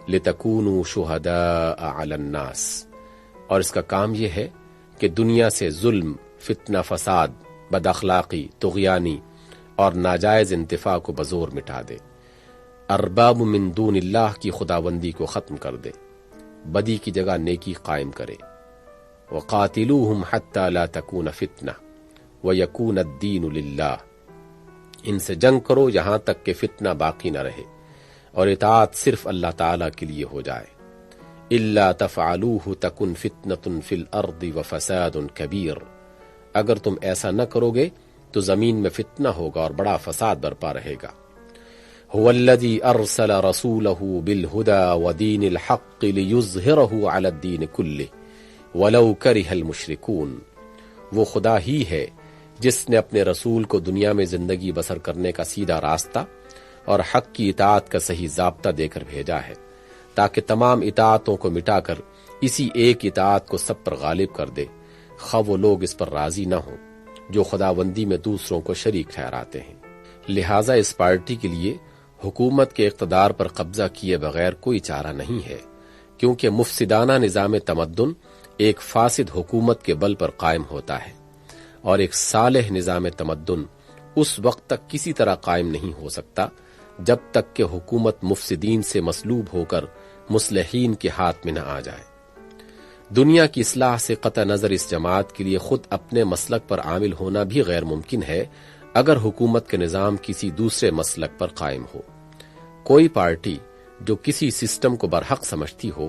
لتکونوا شہداء علی الناس، اور اس کا کام یہ ہے کہ دنیا سے ظلم، فتنہ، فساد، بد اخلاقی، طغیانی اور ناجائز انتفاع کو بزور مٹا دے۔ ارباب من دون اللہ کی خداوندی کو ختم کر دے، بدی کی جگہ نیکی قائم کرے۔ وقاتلوہم حتی لا تکون فتنہ ویکون الدین للہ، ان سے جنگ کرو یہاں تک کہ فتنہ باقی نہ رہے اور اطاعت صرف اللہ تعالی کے لیے ہو جائے۔ الا تفعلوہ تکن فتنۃ فی الارض وفساد کبیر، اگر تم ایسا نہ کرو گے تو زمین میں فتنہ ہوگا اور بڑا فساد برپا رہے گا۔ هو الذی ارسل رسولہ بالہدی ودین الحق لیظہرہ علی الدین کلہ ولو کرہ المشرکون، وہ خدا ہی ہے جس نے اپنے رسول کو دنیا میں زندگی بسر کرنے کا سیدھا راستہ اور حق کی اطاعت کا صحیح ضابطہ دے کر بھیجا ہے، تاکہ تمام اطاعتوں کو مٹا کر اسی ایک اطاعت کو سب پر غالب کر دے، خواہ وہ لوگ اس پر راضی نہ ہوں جو خداوندی میں دوسروں کو شریک ٹھہراتے ہیں۔ لہٰذا اس پارٹی کے لیے حکومت کے اقتدار پر قبضہ کیے بغیر کوئی چارہ نہیں ہے، کیونکہ مفسدانہ نظام تمدن ایک فاسد حکومت کے بل پر قائم ہوتا ہے، اور ایک صالح نظام تمدن اس وقت تک کسی طرح قائم نہیں ہو سکتا جب تک کہ حکومت مفسدین سے مسلوب ہو کر مصلحین کے ہاتھ میں نہ آ جائے۔ دنیا کی اصلاح سے قطع نظر اس جماعت کے لیے خود اپنے مسلک پر عامل ہونا بھی غیر ممکن ہے اگر حکومت کے نظام کسی دوسرے مسلک پر قائم ہو۔ کوئی پارٹی جو کسی سسٹم کو برحق سمجھتی ہو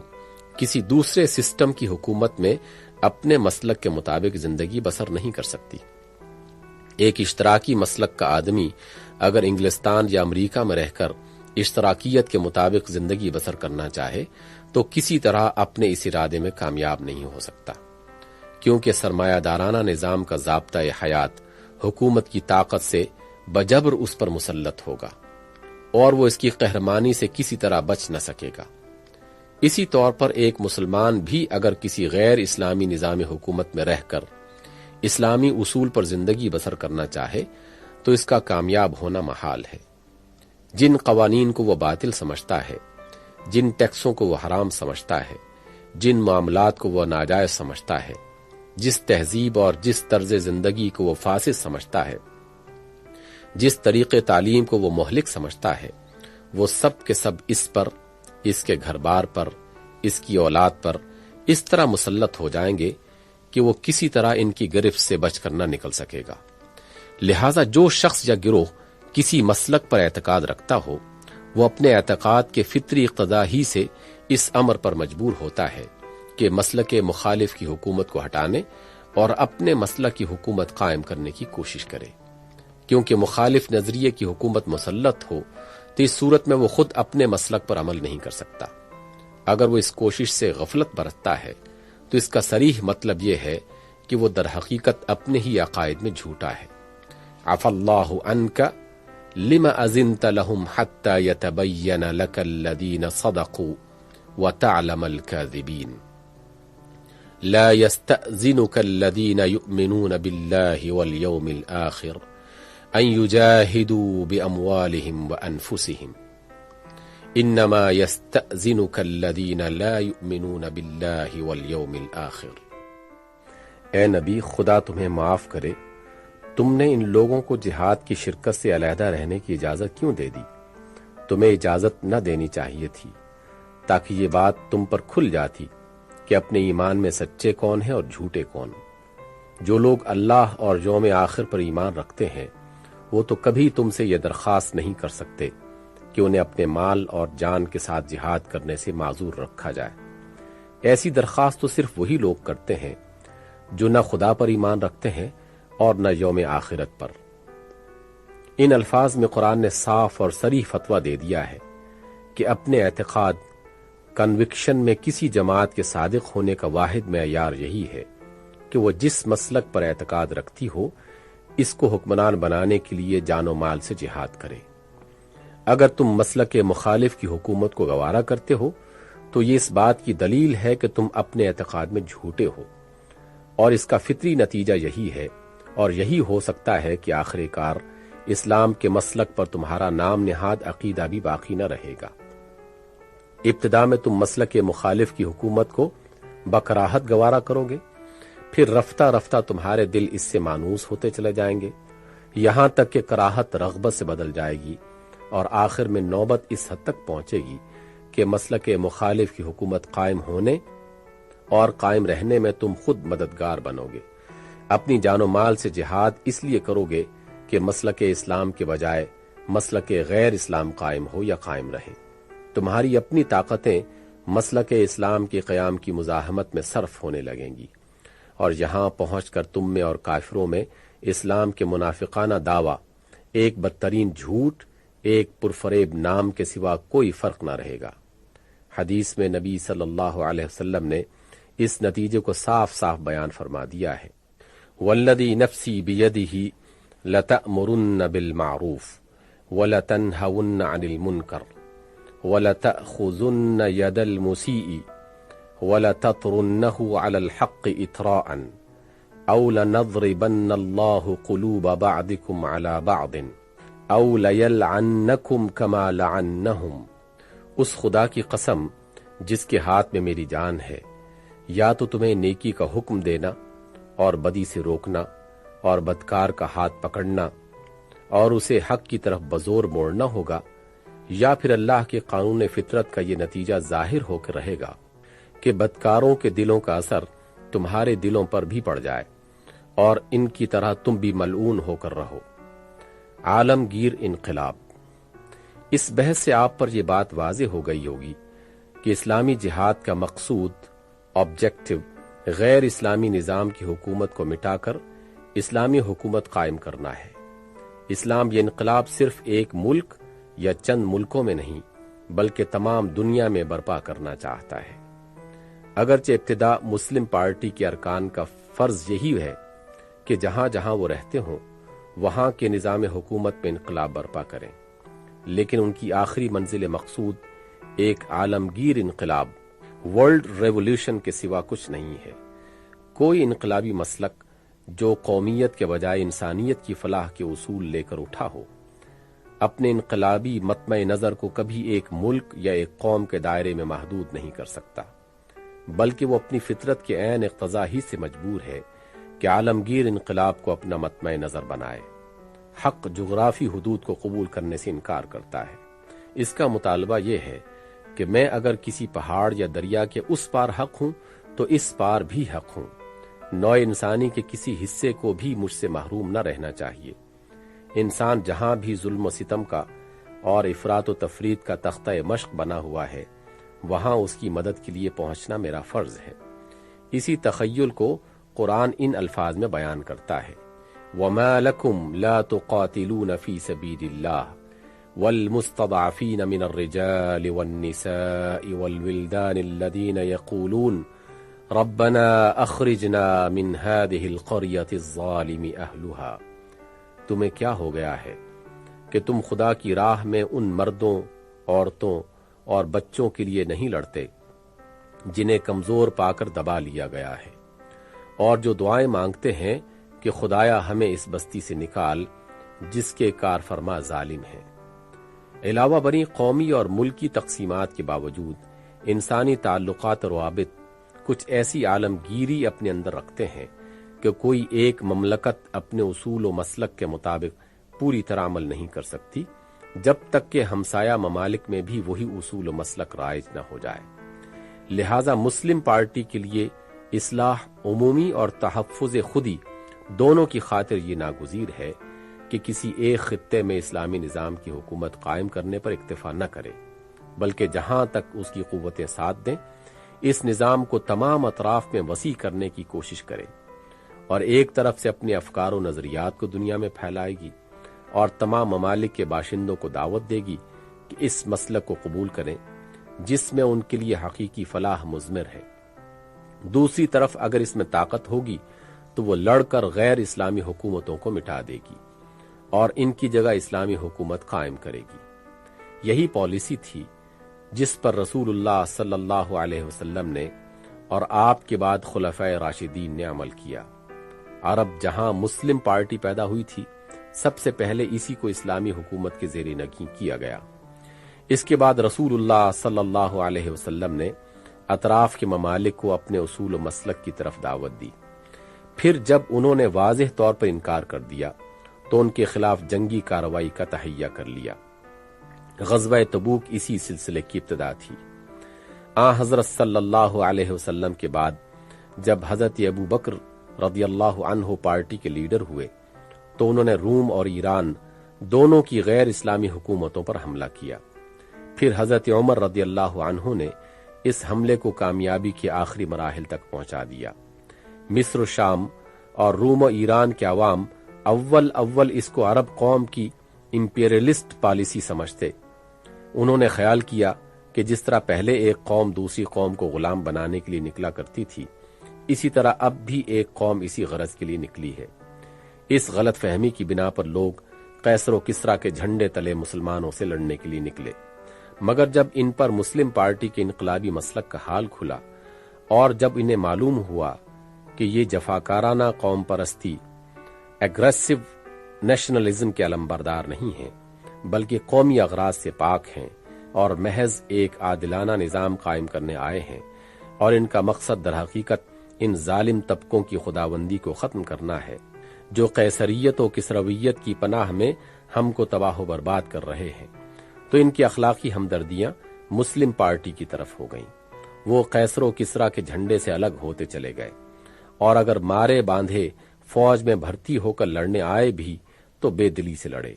کسی دوسرے سسٹم کی حکومت میں اپنے مسلک کے مطابق زندگی بسر نہیں کر سکتی۔ ایک اشتراکی مسلک کا آدمی اگر انگلستان یا امریکہ میں رہ کر اشتراکیت کے مطابق زندگی بسر کرنا چاہے تو کسی طرح اپنے اس ارادے میں کامیاب نہیں ہو سکتا، کیونکہ سرمایہ دارانہ نظام کا ضابطہ حیات حکومت کی طاقت سے بجبر اس پر مسلط ہوگا اور وہ اس کی قہرمانی سے کسی طرح بچ نہ سکے گا۔ اسی طور پر ایک مسلمان بھی اگر کسی غیر اسلامی نظام حکومت میں رہ کر اسلامی اصول پر زندگی بسر کرنا چاہے تو اس کا کامیاب ہونا محال ہے۔ جن قوانین کو وہ باطل سمجھتا ہے، جن ٹیکسوں کو وہ حرام سمجھتا ہے، جن معاملات کو وہ ناجائز سمجھتا ہے، جس تہذیب اور جس طرز زندگی کو وہ فاسد سمجھتا ہے، جس طریقے تعلیم کو وہ مہلک سمجھتا ہے، وہ سب کے سب اس پر، اس کے گھر بار پر، اس کی اولاد پر اس طرح مسلط ہو جائیں گے کہ وہ کسی طرح ان کی گرفت سے بچ کر نہ نکل سکے گا۔ لہٰذا جو شخص یا گروہ کسی مسلک پر اعتقاد رکھتا ہو وہ اپنے اعتقاد کے فطری اقتضا ہی سے اس امر پر مجبور ہوتا ہے کہ مسلک مخالف کی حکومت کو ہٹانے اور اپنے مسلک کی حکومت قائم کرنے کی کوشش کرے، کیونکہ مخالف نظریے کی حکومت مسلط ہو تو اس صورت میں وہ خود اپنے مسلک پر عمل نہیں کر سکتا۔ اگر وہ اس کوشش سے غفلت برتتا ہے تو اس کا صریح مطلب یہ ہے کہ وہ در حقیقت اپنے ہی عقائد میں جھوٹا ہے۔ عفا اللہ عنک لما اذنت لهم حتى يتبين لك الذين صدقوا وتعلم الكاذبين لا يستأذنك الذين يؤمنون بالله واليوم الآخر أن يجاهدوا بأموالهم وأنفسهم إنما يستأذنك الذين لا يؤمنون بالله واليوم الآخر۔ اے نبی، خدا تمہیں معاف کرے، تم نے ان لوگوں کو جہاد کی شرکت سے علیحدہ رہنے کی اجازت کیوں دے دی؟ تمہیں اجازت نہ دینی چاہیے تھی، تاکہ یہ بات تم پر کھل جاتی کہ اپنے ایمان میں سچے کون ہیں اور جھوٹے کون۔ جو لوگ اللہ اور یوم آخر پر ایمان رکھتے ہیں وہ تو کبھی تم سے یہ درخواست نہیں کر سکتے کہ انہیں اپنے مال اور جان کے ساتھ جہاد کرنے سے معذور رکھا جائے۔ ایسی درخواست تو صرف وہی لوگ کرتے ہیں جو نہ خدا پر ایمان رکھتے ہیں اور نہ یوم آخرت پر۔ ان الفاظ میں قرآن نے صاف اور صریح فتویٰ دے دیا ہے کہ اپنے اعتقاد کنوکشن میں کسی جماعت کے صادق ہونے کا واحد معیار یہی ہے کہ وہ جس مسلک پر اعتقاد رکھتی ہو اس کو حکمران بنانے کے لیے جان و مال سے جہاد کرے۔ اگر تم مسلک مخالف کی حکومت کو گوارا کرتے ہو تو یہ اس بات کی دلیل ہے کہ تم اپنے اعتقاد میں جھوٹے ہو، اور اس کا فطری نتیجہ یہی ہے اور یہی ہو سکتا ہے کہ آخر کار اسلام کے مسلک پر تمہارا نام نہاد عقیدہ بھی باقی نہ رہے گا۔ ابتدا میں تم مسلک مخالف کی حکومت کو بکراہت گوارا کرو گے، پھر رفتہ رفتہ تمہارے دل اس سے مانوس ہوتے چلے جائیں گے، یہاں تک کہ کراہت رغبت سے بدل جائے گی اور آخر میں نوبت اس حد تک پہنچے گی کہ مسلک مخالف کی حکومت قائم ہونے اور قائم رہنے میں تم خود مددگار بنو گے. اپنی جان و مال سے جہاد اس لیے کرو گے کہ مسلک اسلام کے بجائے مسلک غیر اسلام قائم ہو یا قائم رہے. تمہاری اپنی طاقتیں مسلک اسلام کے قیام کی مزاحمت میں صرف ہونے لگیں گی، اور یہاں پہنچ کر تم میں اور کافروں میں اسلام کے منافقانہ دعویٰ، ایک بدترین جھوٹ، ایک پرفریب نام کے سوا کوئی فرق نہ رہے گا. حدیث میں نبی صلی اللہ علیہ وسلم نے اس نتیجے کو صاف صاف بیان فرما دیا ہے. والذی نفسی بیدہ لتأمرن بالمعروف ولتنہون عن المنکر وَلَتَأْخُذُنَّ يَدَ الْمُسِيءِ وَلَتَطْرُنَّهُ عَلَى الْحَقِّ إِطْرَاءً أَوْ لَنَضْرِبَنَّ اللَّهُ قُلُوبَ بَعْضِكُمْ عَلَى بَعْضٍ أَوْ لَيَلْعَنَّكُمْ كَمَا لَعَنَّهُمْ. اس خدا کی قسم جس کے ہاتھ میں میری جان ہے، یا تو تمہیں نیکی کا حکم دینا اور بدی سے روکنا اور بدکار کا ہاتھ پکڑنا اور اسے حق کی طرف بزور موڑنا ہوگا، یا پھر اللہ کے قانون فطرت کا یہ نتیجہ ظاہر ہو کر رہے گا کہ بدکاروں کے دلوں کا اثر تمہارے دلوں پر بھی پڑ جائے اور ان کی طرح تم بھی ملعون ہو کر رہو. عالمگیر انقلاب. اس بحث سے آپ پر یہ بات واضح ہو گئی ہوگی کہ اسلامی جہاد کا مقصود، آبجیکٹو، غیر اسلامی نظام کی حکومت کو مٹا کر اسلامی حکومت قائم کرنا ہے. اسلام یہ انقلاب صرف ایک ملک یا چند ملکوں میں نہیں بلکہ تمام دنیا میں برپا کرنا چاہتا ہے. اگرچہ ابتدا مسلم پارٹی کے ارکان کا فرض یہی ہے کہ جہاں جہاں وہ رہتے ہوں وہاں کے نظام حکومت میں انقلاب برپا کریں، لیکن ان کی آخری منزل مقصود ایک عالمگیر انقلاب، ورلڈ ریولوشن کے سوا کچھ نہیں ہے. کوئی انقلابی مسلک جو قومیت کے بجائے انسانیت کی فلاح کے اصول لے کر اٹھا ہو، اپنے انقلابی مطمع نظر کو کبھی ایک ملک یا ایک قوم کے دائرے میں محدود نہیں کر سکتا، بلکہ وہ اپنی فطرت کے عین اقتضا ہی سے مجبور ہے کہ عالمگیر انقلاب کو اپنا مطمع نظر بنائے. حق جغرافی حدود کو قبول کرنے سے انکار کرتا ہے. اس کا مطالبہ یہ ہے کہ میں اگر کسی پہاڑ یا دریا کے اس پار حق ہوں تو اس پار بھی حق ہوں. نوع انسانی کے کسی حصے کو بھی مجھ سے محروم نہ رہنا چاہیے. انسان جہاں بھی ظلم و ستم کا اور افراط و تفرید کا تختہ مشق بنا ہوا ہے، وہاں اس کی مدد کے لیے پہنچنا میرا فرض ہے. اسی تخیل کو قرآن ان الفاظ میں بیان کرتا ہے: وَمَا لَكُمْ لَا تُقَاتِلُونَ فِي سَبِيلِ اللَّهِ وَالْمُسْتَضْعَفِينَ مِنَ الرِّجَالِ وَالنِّسَاءِ وَالْوِلْدَانِ الَّذِينَ يَقُولُونَ رَبَّنَا أَخْرِجْنَا مِنْ هَذِهِ الْقَرْيَةِ الظَّالِمِ أَهْلُهَا. تمہیں کیا ہو گیا ہے کہ تم خدا کی راہ میں ان مردوں، عورتوں اور بچوں کے لیے نہیں لڑتے جنہیں کمزور پا کر دبا لیا گیا ہے، اور جو دعائیں مانگتے ہیں کہ خدایا ہمیں اس بستی سے نکال جس کے کارفرما ظالم ہیں. علاوہ بری قومی اور ملکی تقسیمات کے باوجود انسانی تعلقات اور روابط کچھ ایسی عالمگیری اپنے اندر رکھتے ہیں کہ کوئی ایک مملکت اپنے اصول و مسلک کے مطابق پوری طرح عمل نہیں کر سکتی جب تک کہ ہمسایہ ممالک میں بھی وہی اصول و مسلک رائج نہ ہو جائے. لہذا مسلم پارٹی کے لیے اصلاح عمومی اور تحفظ خودی دونوں کی خاطر یہ ناگزیر ہے کہ کسی ایک خطے میں اسلامی نظام کی حکومت قائم کرنے پر اکتفا نہ کرے، بلکہ جہاں تک اس کی قوتیں ساتھ دیں اس نظام کو تمام اطراف میں وسیع کرنے کی کوشش کرے، اور ایک طرف سے اپنے افکار و نظریات کو دنیا میں پھیلائے گی اور تمام ممالک کے باشندوں کو دعوت دے گی کہ اس مسلک کو قبول کریں جس میں ان کے لیے حقیقی فلاح مضمر ہے. دوسری طرف اگر اس میں طاقت ہوگی تو وہ لڑ کر غیر اسلامی حکومتوں کو مٹا دے گی اور ان کی جگہ اسلامی حکومت قائم کرے گی. یہی پالیسی تھی جس پر رسول اللہ صلی اللہ علیہ وسلم نے اور آپ کے بعد خلفائے راشدین نے عمل کیا. عرب جہاں مسلم پارٹی پیدا ہوئی تھی سب سے پہلے اسی کو اسلامی حکومت کے زیر نگین کیا گیا. اس کے بعد رسول اللہ صلی اللہ علیہ وسلم نے اطراف کے ممالک کو اپنے اصول و مسلک کی طرف دعوت دی. پھر جب انہوں نے واضح طور پر انکار کر دیا تو ان کے خلاف جنگی کارروائی کا تہیہ کر لیا. غزوہ تبوک اسی سلسلے کی ابتدا تھی۔ حضرت صلی اللہ علیہ وسلم کے بعد جب حضرت ابو بکر رضی اللہ عنہ پارٹی کے لیڈر ہوئے تو انہوں نے روم اور ایران دونوں کی غیر اسلامی حکومتوں پر حملہ کیا۔ پھر حضرت عمر رضی اللہ عنہ نے اس حملے کو کامیابی کے آخری مراحل تک پہنچا دیا۔ مصر و شام اور روم و ایران کے عوام اول اس کو عرب قوم کی امپیریلسٹ پالیسی سمجھتے۔ انہوں نے خیال کیا کہ جس طرح پہلے ایک قوم دوسری قوم کو غلام بنانے کے لیے نکلا کرتی تھی، اسی طرح اب بھی ایک قوم اسی غرض کے لیے نکلی ہے۔ اس غلط فہمی کی بنا پر لوگ قیصر و کسریٰ کے جھنڈے تلے مسلمانوں سے لڑنے کے لیے نکلے، مگر جب ان پر مسلم پارٹی کے انقلابی مسلک کا حال کھلا اور جب انہیں معلوم ہوا کہ یہ جفاکارانہ قوم پرستی، ایگریسو نیشنلزم کے علمبردار نہیں ہیں بلکہ قومی اغراض سے پاک ہیں اور محض ایک عادلانہ نظام قائم کرنے آئے ہیں، اور ان کا مقصد در حقیقت ان ظالم طبقوں کی خداوندی کو ختم کرنا ہے جو قیصریت و کسرویت کی پناہ میں ہم کو تباہ و برباد کر رہے ہیں، تو ان کی اخلاقی ہمدردیاں مسلم پارٹی کی طرف ہو گئیں۔ وہ قیصر و کسریٰ کے جھنڈے سے الگ ہوتے چلے گئے، اور اگر مارے باندھے فوج میں بھرتی ہو کر لڑنے آئے بھی تو بے دلی سے لڑے۔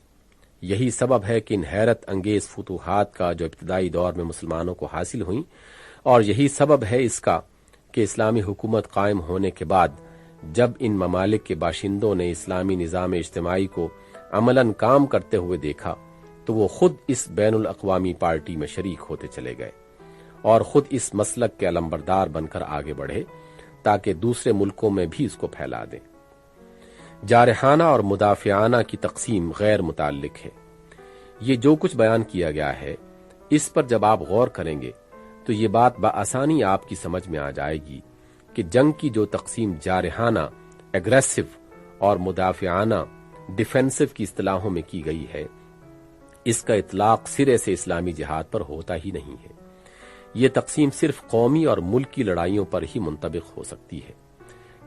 یہی سبب ہے کہ ان حیرت انگیز فتوحات کا جو ابتدائی دور میں مسلمانوں کو حاصل ہوئیں، اور یہی سبب ہے اس کا کہ اسلامی حکومت قائم ہونے کے بعد جب ان ممالک کے باشندوں نے اسلامی نظام اجتماعی کو عملاً کام کرتے ہوئے دیکھا تو وہ خود اس بین الاقوامی پارٹی میں شریک ہوتے چلے گئے اور خود اس مسلک کے علمبردار بن کر آگے بڑھے تاکہ دوسرے ملکوں میں بھی اس کو پھیلا دیں۔ جارحانہ اور مدافعانہ کی تقسیم غیر متعلق ہے۔ یہ جو کچھ بیان کیا گیا ہے اس پر جب آپ غور کریں گے تو یہ بات بآسانی آپ کی سمجھ میں آ جائے گی کہ جنگ کی جو تقسیم جارحانہ ایگریسو اور مدافعانہ ڈیفینسو کی اصطلاحوں میں کی گئی ہے، اس کا اطلاق سرے سے اسلامی جہاد پر ہوتا ہی نہیں ہے۔ یہ تقسیم صرف قومی اور ملکی لڑائیوں پر ہی منطبق ہو سکتی ہے،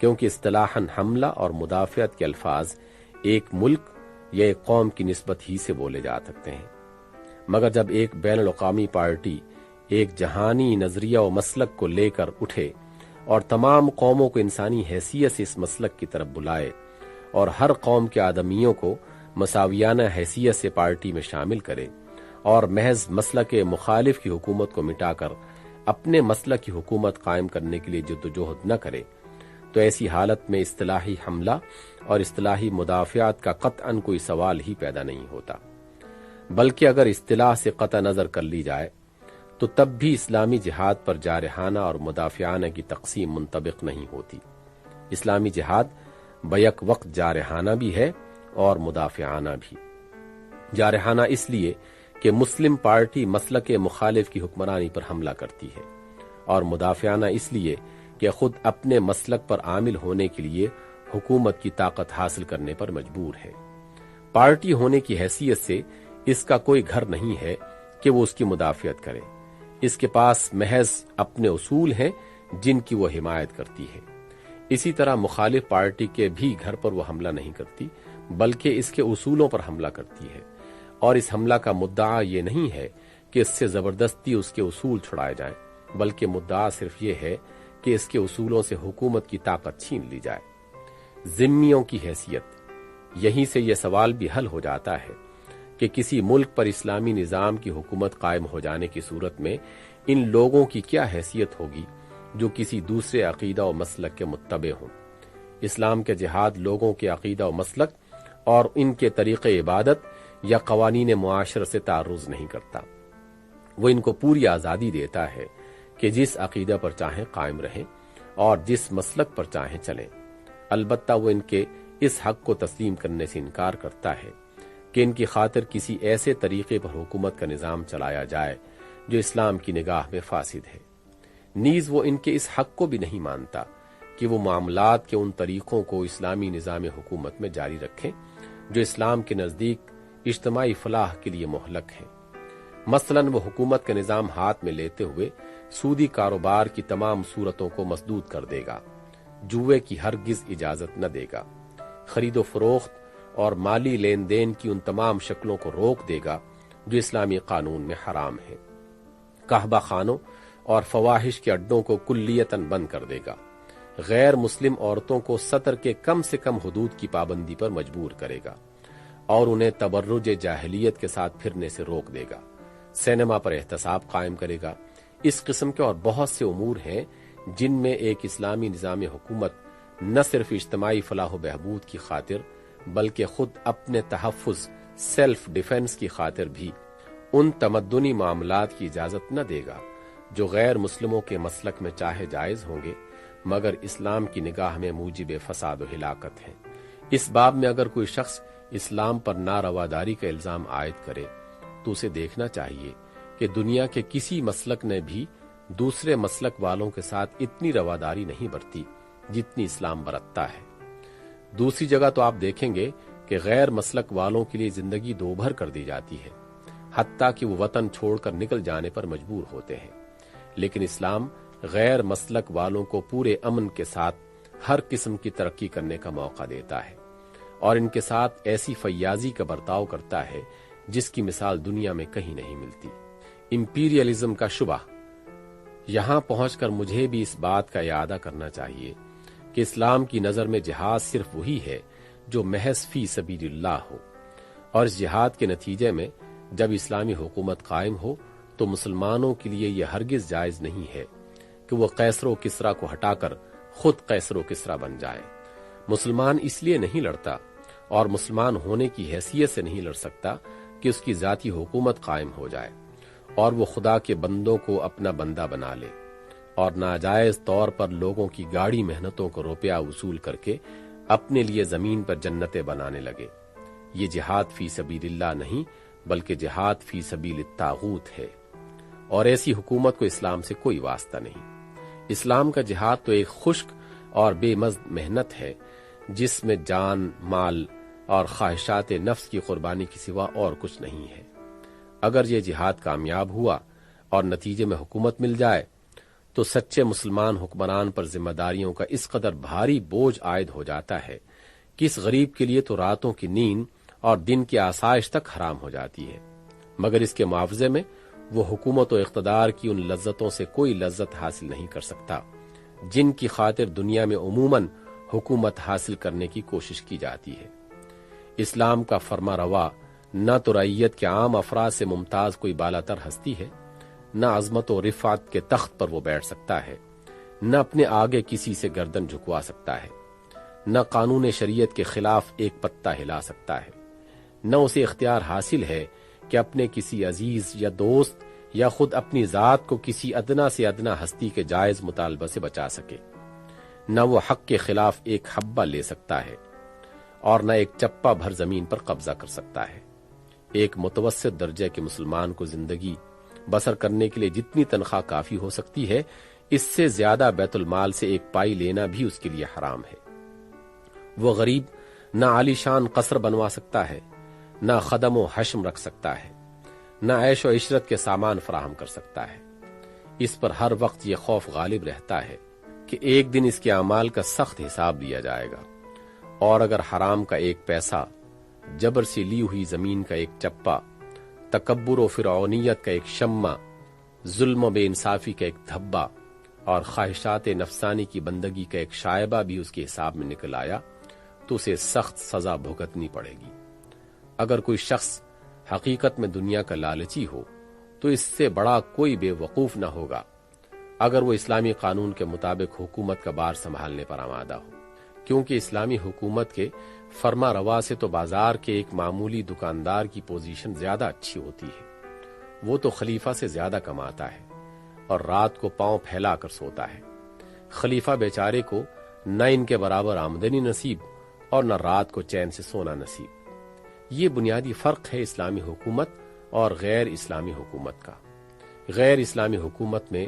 کیونکہ اصطلاحاً حملہ اور مدافعت کے الفاظ ایک ملک یا ایک قوم کی نسبت ہی سے بولے جا سکتے ہیں، مگر جب ایک بین الاقوامی پارٹی ایک جہانی نظریہ و مسلک کو لے کر اٹھے اور تمام قوموں کو انسانی حیثیت سے اس مسلک کی طرف بلائے اور ہر قوم کے آدمیوں کو مساویانہ حیثیت سے پارٹی میں شامل کرے اور محض مسلک مخالف کی حکومت کو مٹا کر اپنے مسلک کی حکومت قائم کرنے کے لیے جدوجہد نہ کرے، تو ایسی حالت میں اصطلاحی حملہ اور اصطلاحی مدافعت کا قطعاً کوئی سوال ہی پیدا نہیں ہوتا، بلکہ اگر اصطلاح سے قطع نظر کر لی جائے تو تب بھی اسلامی جہاد پر جارحانہ اور مدافعانہ کی تقسیم منطبق نہیں ہوتی۔ اسلامی جہاد بیک وقت جارحانہ بھی ہے اور مدافعانہ بھی۔ جارحانہ اس لیے کہ مسلم پارٹی مسلک مخالف کی حکمرانی پر حملہ کرتی ہے، اور مدافعانہ اس لیے کہ خود اپنے مسلک پر عامل ہونے کے لیے حکومت کی طاقت حاصل کرنے پر مجبور ہے۔ پارٹی ہونے کی حیثیت سے اس کا کوئی گھر نہیں ہے کہ وہ اس کی مدافعت کرے، اس کے پاس محض اپنے اصول ہیں جن کی وہ حمایت کرتی ہے۔ اسی طرح مخالف پارٹی کے بھی گھر پر وہ حملہ نہیں کرتی بلکہ اس کے اصولوں پر حملہ کرتی ہے، اور اس حملہ کا مدعا یہ نہیں ہے کہ اس سے زبردستی اس کے اصول چھڑائے جائیں، بلکہ مدعا صرف یہ ہے کہ اس کے اصولوں سے حکومت کی طاقت چھین لی جائے۔ ذمیوں کی حیثیت، یہیں سے یہ سوال بھی حل ہو جاتا ہے کہ کسی ملک پر اسلامی نظام کی حکومت قائم ہو جانے کی صورت میں ان لوگوں کی کیا حیثیت ہوگی جو کسی دوسرے عقیدہ و مسلک کے متبع ہوں۔ اسلام کے جہاد لوگوں کے عقیدہ و مسلک اور ان کے طریقہ عبادت یا قوانین معاشرت سے تعرض نہیں کرتا، وہ ان کو پوری آزادی دیتا ہے کہ جس عقیدہ پر چاہیں قائم رہیں اور جس مسلک پر چاہیں چلیں۔ البتہ وہ ان کے اس حق کو تسلیم کرنے سے انکار کرتا ہے کہ ان کی خاطر کسی ایسے طریقے پر حکومت کا نظام چلایا جائے جو اسلام کی نگاہ میں فاسد ہے۔ نیز وہ ان کے اس حق کو بھی نہیں مانتا کہ وہ معاملات کے ان طریقوں کو اسلامی نظام حکومت میں جاری رکھیں جو اسلام کے نزدیک اجتماعی فلاح کے لیے مہلک ہیں۔ مثلاً وہ حکومت کا نظام ہاتھ میں لیتے ہوئے سودی کاروبار کی تمام صورتوں کو مسدود کر دے گا، جوئے کی ہرگز اجازت نہ دے گا، خرید و فروخت اور مالی لین دین کی ان تمام شکلوں کو روک دے گا جو اسلامی قانون میں حرام ہیں۔ قحبہ خانوں اور فواحش کے اڈوں کو کلیتاً بند کر دے گا۔ غیر مسلم عورتوں کو سطر کے کم سے کم حدود کی پابندی پر مجبور کرے گا اور انہیں تبرج جاہلیت کے ساتھ پھرنے سے روک دے گا۔ سینما پر احتساب قائم کرے گا۔ اس قسم کے اور بہت سے امور ہیں جن میں ایک اسلامی نظام حکومت نہ صرف اجتماعی فلاح و بہبود کی خاطر بلکہ خود اپنے تحفظ سیلف ڈیفنس کی خاطر بھی ان تمدنی معاملات کی اجازت نہ دے گا جو غیر مسلموں کے مسلک میں چاہے جائز ہوں گے مگر اسلام کی نگاہ میں موجب فساد و ہلاکت ہیں۔ اس باب میں اگر کوئی شخص اسلام پر نارواداری کا الزام عائد کرے تو اسے دیکھنا چاہیے کہ دنیا کے کسی مسلک نے بھی دوسرے مسلک والوں کے ساتھ اتنی رواداری نہیں برتی جتنی اسلام برتتا ہے۔ دوسری جگہ تو آپ دیکھیں گے کہ غیر مسلک والوں کے لیے زندگی دوبھر کر دی جاتی ہے، حتیٰ کہ وہ وطن چھوڑ کر نکل جانے پر مجبور ہوتے ہیں، لیکن اسلام غیر مسلک والوں کو پورے امن کے ساتھ ہر قسم کی ترقی کرنے کا موقع دیتا ہے اور ان کے ساتھ ایسی فیاضی کا برتاؤ کرتا ہے جس کی مثال دنیا میں کہیں نہیں ملتی۔ امپیریلزم کا شبہ۔ یہاں پہنچ کر مجھے بھی اس بات کا اعادہ کرنا چاہیے کہ اسلام کی نظر میں جہاد صرف وہی ہے جو محض فی سبیل اللہ ہو، اور اس جہاد کے نتیجے میں جب اسلامی حکومت قائم ہو تو مسلمانوں کے لیے یہ ہرگز جائز نہیں ہے کہ وہ قیصر و کسریٰ کو ہٹا کر خود قیصر و کسریٰ بن جائیں۔ مسلمان اس لیے نہیں لڑتا اور مسلمان ہونے کی حیثیت سے نہیں لڑ سکتا کہ اس کی ذاتی حکومت قائم ہو جائے اور وہ خدا کے بندوں کو اپنا بندہ بنا لے اور ناجائز طور پر لوگوں کی گاڑی محنتوں کو روپیہ وصول کر کے اپنے لیے زمین پر جنتیں بنانے لگے۔ یہ جہاد فی سبیل اللہ نہیں بلکہ جہاد فی سبیل الطاغوت ہے، اور ایسی حکومت کو اسلام سے کوئی واسطہ نہیں۔ اسلام کا جہاد تو ایک خشک اور بے مزد محنت ہے جس میں جان، مال اور خواہشات نفس کی قربانی کے سوا اور کچھ نہیں ہے۔ اگر یہ جہاد کامیاب ہوا اور نتیجے میں حکومت مل جائے تو سچے مسلمان حکمران پر ذمہ داریوں کا اس قدر بھاری بوجھ عائد ہو جاتا ہے کہ اس غریب کے لیے تو راتوں کی نیند اور دن کی آسائش تک حرام ہو جاتی ہے، مگر اس کے معاوضے میں وہ حکومت و اقتدار کی ان لذتوں سے کوئی لذت حاصل نہیں کر سکتا جن کی خاطر دنیا میں عموماً حکومت حاصل کرنے کی کوشش کی جاتی ہے۔ اسلام کا فرما روا نہ تو رعیت کے عام افراد سے ممتاز کوئی بالاتر ہستی ہے، نہ عظمت و رفعت کے تخت پر وہ بیٹھ سکتا ہے، نہ اپنے آگے کسی سے گردن جھکوا سکتا ہے، نہ قانون شریعت کے خلاف ایک پتہ ہلا سکتا ہے، نہ اسے اختیار حاصل ہے کہ اپنے کسی عزیز یا دوست یا خود اپنی ذات کو کسی ادنا سے ادنا ہستی کے جائز مطالبہ سے بچا سکے، نہ وہ حق کے خلاف ایک حبہ لے سکتا ہے اور نہ ایک چپا بھر زمین پر قبضہ کر سکتا ہے۔ ایک متوسط درجے کے مسلمان کو زندگی بسر کرنے کے لیے جتنی تنخواہ کافی ہو سکتی ہے، اس سے زیادہ بیت المال سے ایک پائی لینا بھی اس کے لیے حرام ہے۔ وہ غریب نہ عالی شان قصر بنوا سکتا ہے، نہ خدم و حشم رکھ سکتا ہے، نہ عیش و عشرت کے سامان فراہم کر سکتا ہے۔ اس پر ہر وقت یہ خوف غالب رہتا ہے کہ ایک دن اس کے اعمال کا سخت حساب لیا جائے گا، اور اگر حرام کا ایک پیسہ، جبر سے لی ہوئی زمین کا ایک چپا، تکبر و فرعونیت کا ایک شمع، ظلم و بے انصافی کا ایک دھبا اور خواہشات نفسانی کی بندگی کا ایک شائبہ بھی اس کے حساب میں نکل آیا تو اسے سخت سزا بھگتنی پڑے گی۔ اگر کوئی شخص حقیقت میں دنیا کا لالچی ہو تو اس سے بڑا کوئی بے وقوف نہ ہوگا اگر وہ اسلامی قانون کے مطابق حکومت کا بار سنبھالنے پر آمادہ ہو، کیونکہ اسلامی حکومت کے فرما روا سے تو بازار کے ایک معمولی دکاندار کی پوزیشن زیادہ اچھی ہوتی ہے۔ وہ تو خلیفہ سے زیادہ کماتا ہے اور رات کو پاؤں پھیلا کر سوتا ہے۔ خلیفہ بیچارے کو نہ ان کے برابر آمدنی نصیب اور نہ رات کو چین سے سونا نصیب۔ یہ بنیادی فرق ہے اسلامی حکومت اور غیر اسلامی حکومت کا۔ غیر اسلامی حکومت میں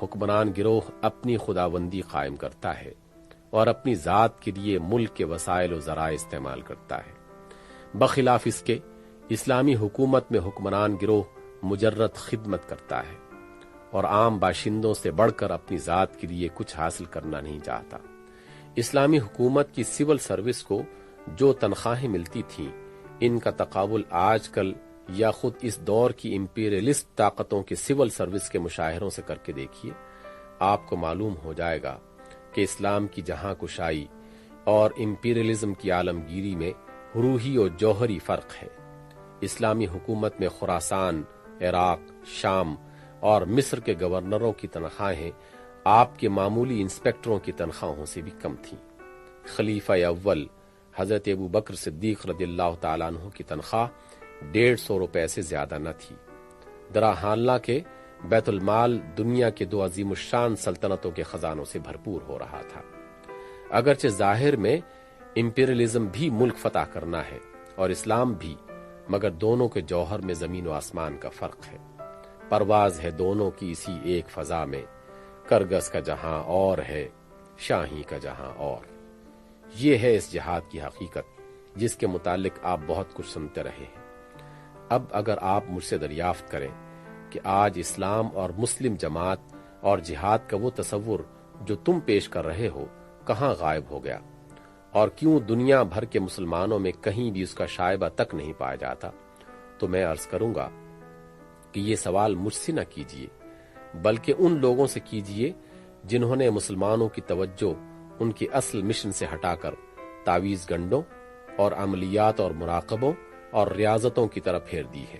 حکمران گروہ اپنی خداوندی قائم کرتا ہے اور اپنی ذات کے لیے ملک کے وسائل و ذرائع استعمال کرتا ہے۔ بخلاف اس کے اسلامی حکومت میں حکمران گروہ مجرد خدمت کرتا ہے اور عام باشندوں سے بڑھ کر اپنی ذات کے لیے کچھ حاصل کرنا نہیں چاہتا۔ اسلامی حکومت کی سول سروس کو جو تنخواہیں ملتی تھیں، ان کا تقابل آج کل یا خود اس دور کی امپیریلسٹ طاقتوں کے سول سروس کے مشاہروں سے کر کے دیکھیے، آپ کو معلوم ہو جائے گا کہ اسلام کی جہاں کشائی اور امپیریلزم کی عالمگیری میں روحی اور جوہری فرق ہے۔ اسلامی حکومت میں خراسان، عراق، شام اور مصر کے گورنروں کی تنخواہیں آپ کے معمولی انسپکٹروں کی تنخواہوں سے بھی کم تھیں۔ خلیفہ اول حضرت ابو بکر صدیق رضی اللہ تعالیٰ عنہ کی تنخواہ 150 روپے سے زیادہ نہ تھی۔ درا حالانکہ بیت المال دنیا کے 2 عظیم الشان سلطنتوں کے خزانوں سے بھرپور ہو رہا تھا۔ اگرچہ ظاہر میں امپیریلزم بھی ملک فتح کرنا ہے اور اسلام بھی، مگر دونوں کے جوہر میں زمین و آسمان کا فرق ہے۔ پرواز ہے دونوں کی اسی ایک فضا میں، کرگس کا جہاں اور ہے، شاہی کا جہاں اور۔ یہ ہے اس جہاد کی حقیقت جس کے متعلق آپ بہت کچھ سنتے رہے ہیں۔ اب اگر آپ مجھ سے دریافت کریں کہ آج اسلام اور مسلم جماعت اور جہاد کا وہ تصور جو تم پیش کر رہے ہو کہاں غائب ہو گیا، اور کیوں دنیا بھر کے مسلمانوں میں کہیں بھی اس کا شائبہ تک نہیں پایا جاتا، تو میں عرض کروں گا کہ یہ سوال مجھ سے نہ کیجیے بلکہ ان لوگوں سے کیجیے جنہوں نے مسلمانوں کی توجہ ان کے اصل مشن سے ہٹا کر تعویذ گنڈوں اور عملیات اور مراقبوں اور ریاضتوں کی طرف پھیر دی ہے،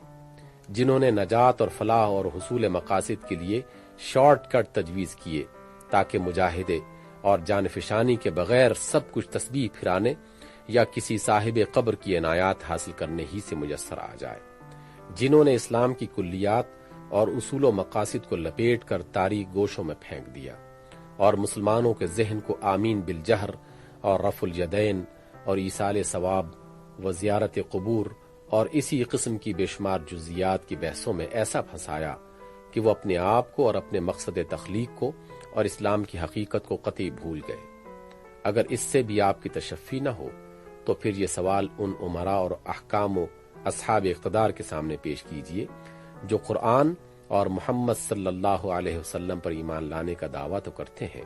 جنہوں نے نجات اور فلاح اور حصول مقاصد کے لیے شارٹ کٹ تجویز کیے تاکہ مجاہدے اور جانفشانی کے بغیر سب کچھ تسبیح پھرانے یا کسی صاحب قبر کی عنایات حاصل کرنے ہی سے میسر آ جائے، جنہوں نے اسلام کی کلیات اور اصول و مقاصد کو لپیٹ کر تاریک گوشوں میں پھینک دیا اور مسلمانوں کے ذہن کو آمین بالجہر اور رفع الیدین اور ایصال ثواب و زیارت قبور اور اسی قسم کی بے شمار جزیات کی بحثوں میں ایسا پھنسایا کہ وہ اپنے آپ کو اور اپنے مقصد تخلیق کو اور اسلام کی حقیقت کو قطعی بھول گئے۔ اگر اس سے بھی آپ کی تشفی نہ ہو تو پھر یہ سوال ان امراء اور احکام و اصحاب اقتدار کے سامنے پیش کیجیے جو قرآن اور محمد صلی اللہ علیہ وسلم پر ایمان لانے کا دعویٰ تو کرتے ہیں،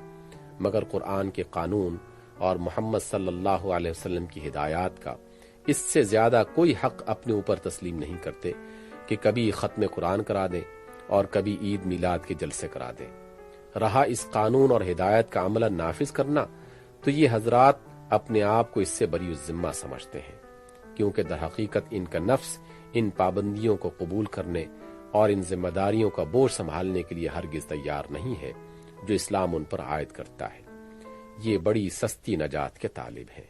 مگر قرآن کے قانون اور محمد صلی اللہ علیہ وسلم کی ہدایات کا اس سے زیادہ کوئی حق اپنے اوپر تسلیم نہیں کرتے کہ کبھی ختم قرآن کرا دیں اور کبھی عید میلاد کے جلسے کرا دیں۔ رہا اس قانون اور ہدایت کا عملاً نافذ کرنا، تو یہ حضرات اپنے آپ کو اس سے بری الذمہ سمجھتے ہیں، کیونکہ در حقیقت ان کا نفس ان پابندیوں کو قبول کرنے اور ان ذمہ داریوں کا بوجھ سنبھالنے کے لیے ہرگز تیار نہیں ہے جو اسلام ان پر عائد کرتا ہے۔ یہ بڑی سستی نجات کے طالب ہیں۔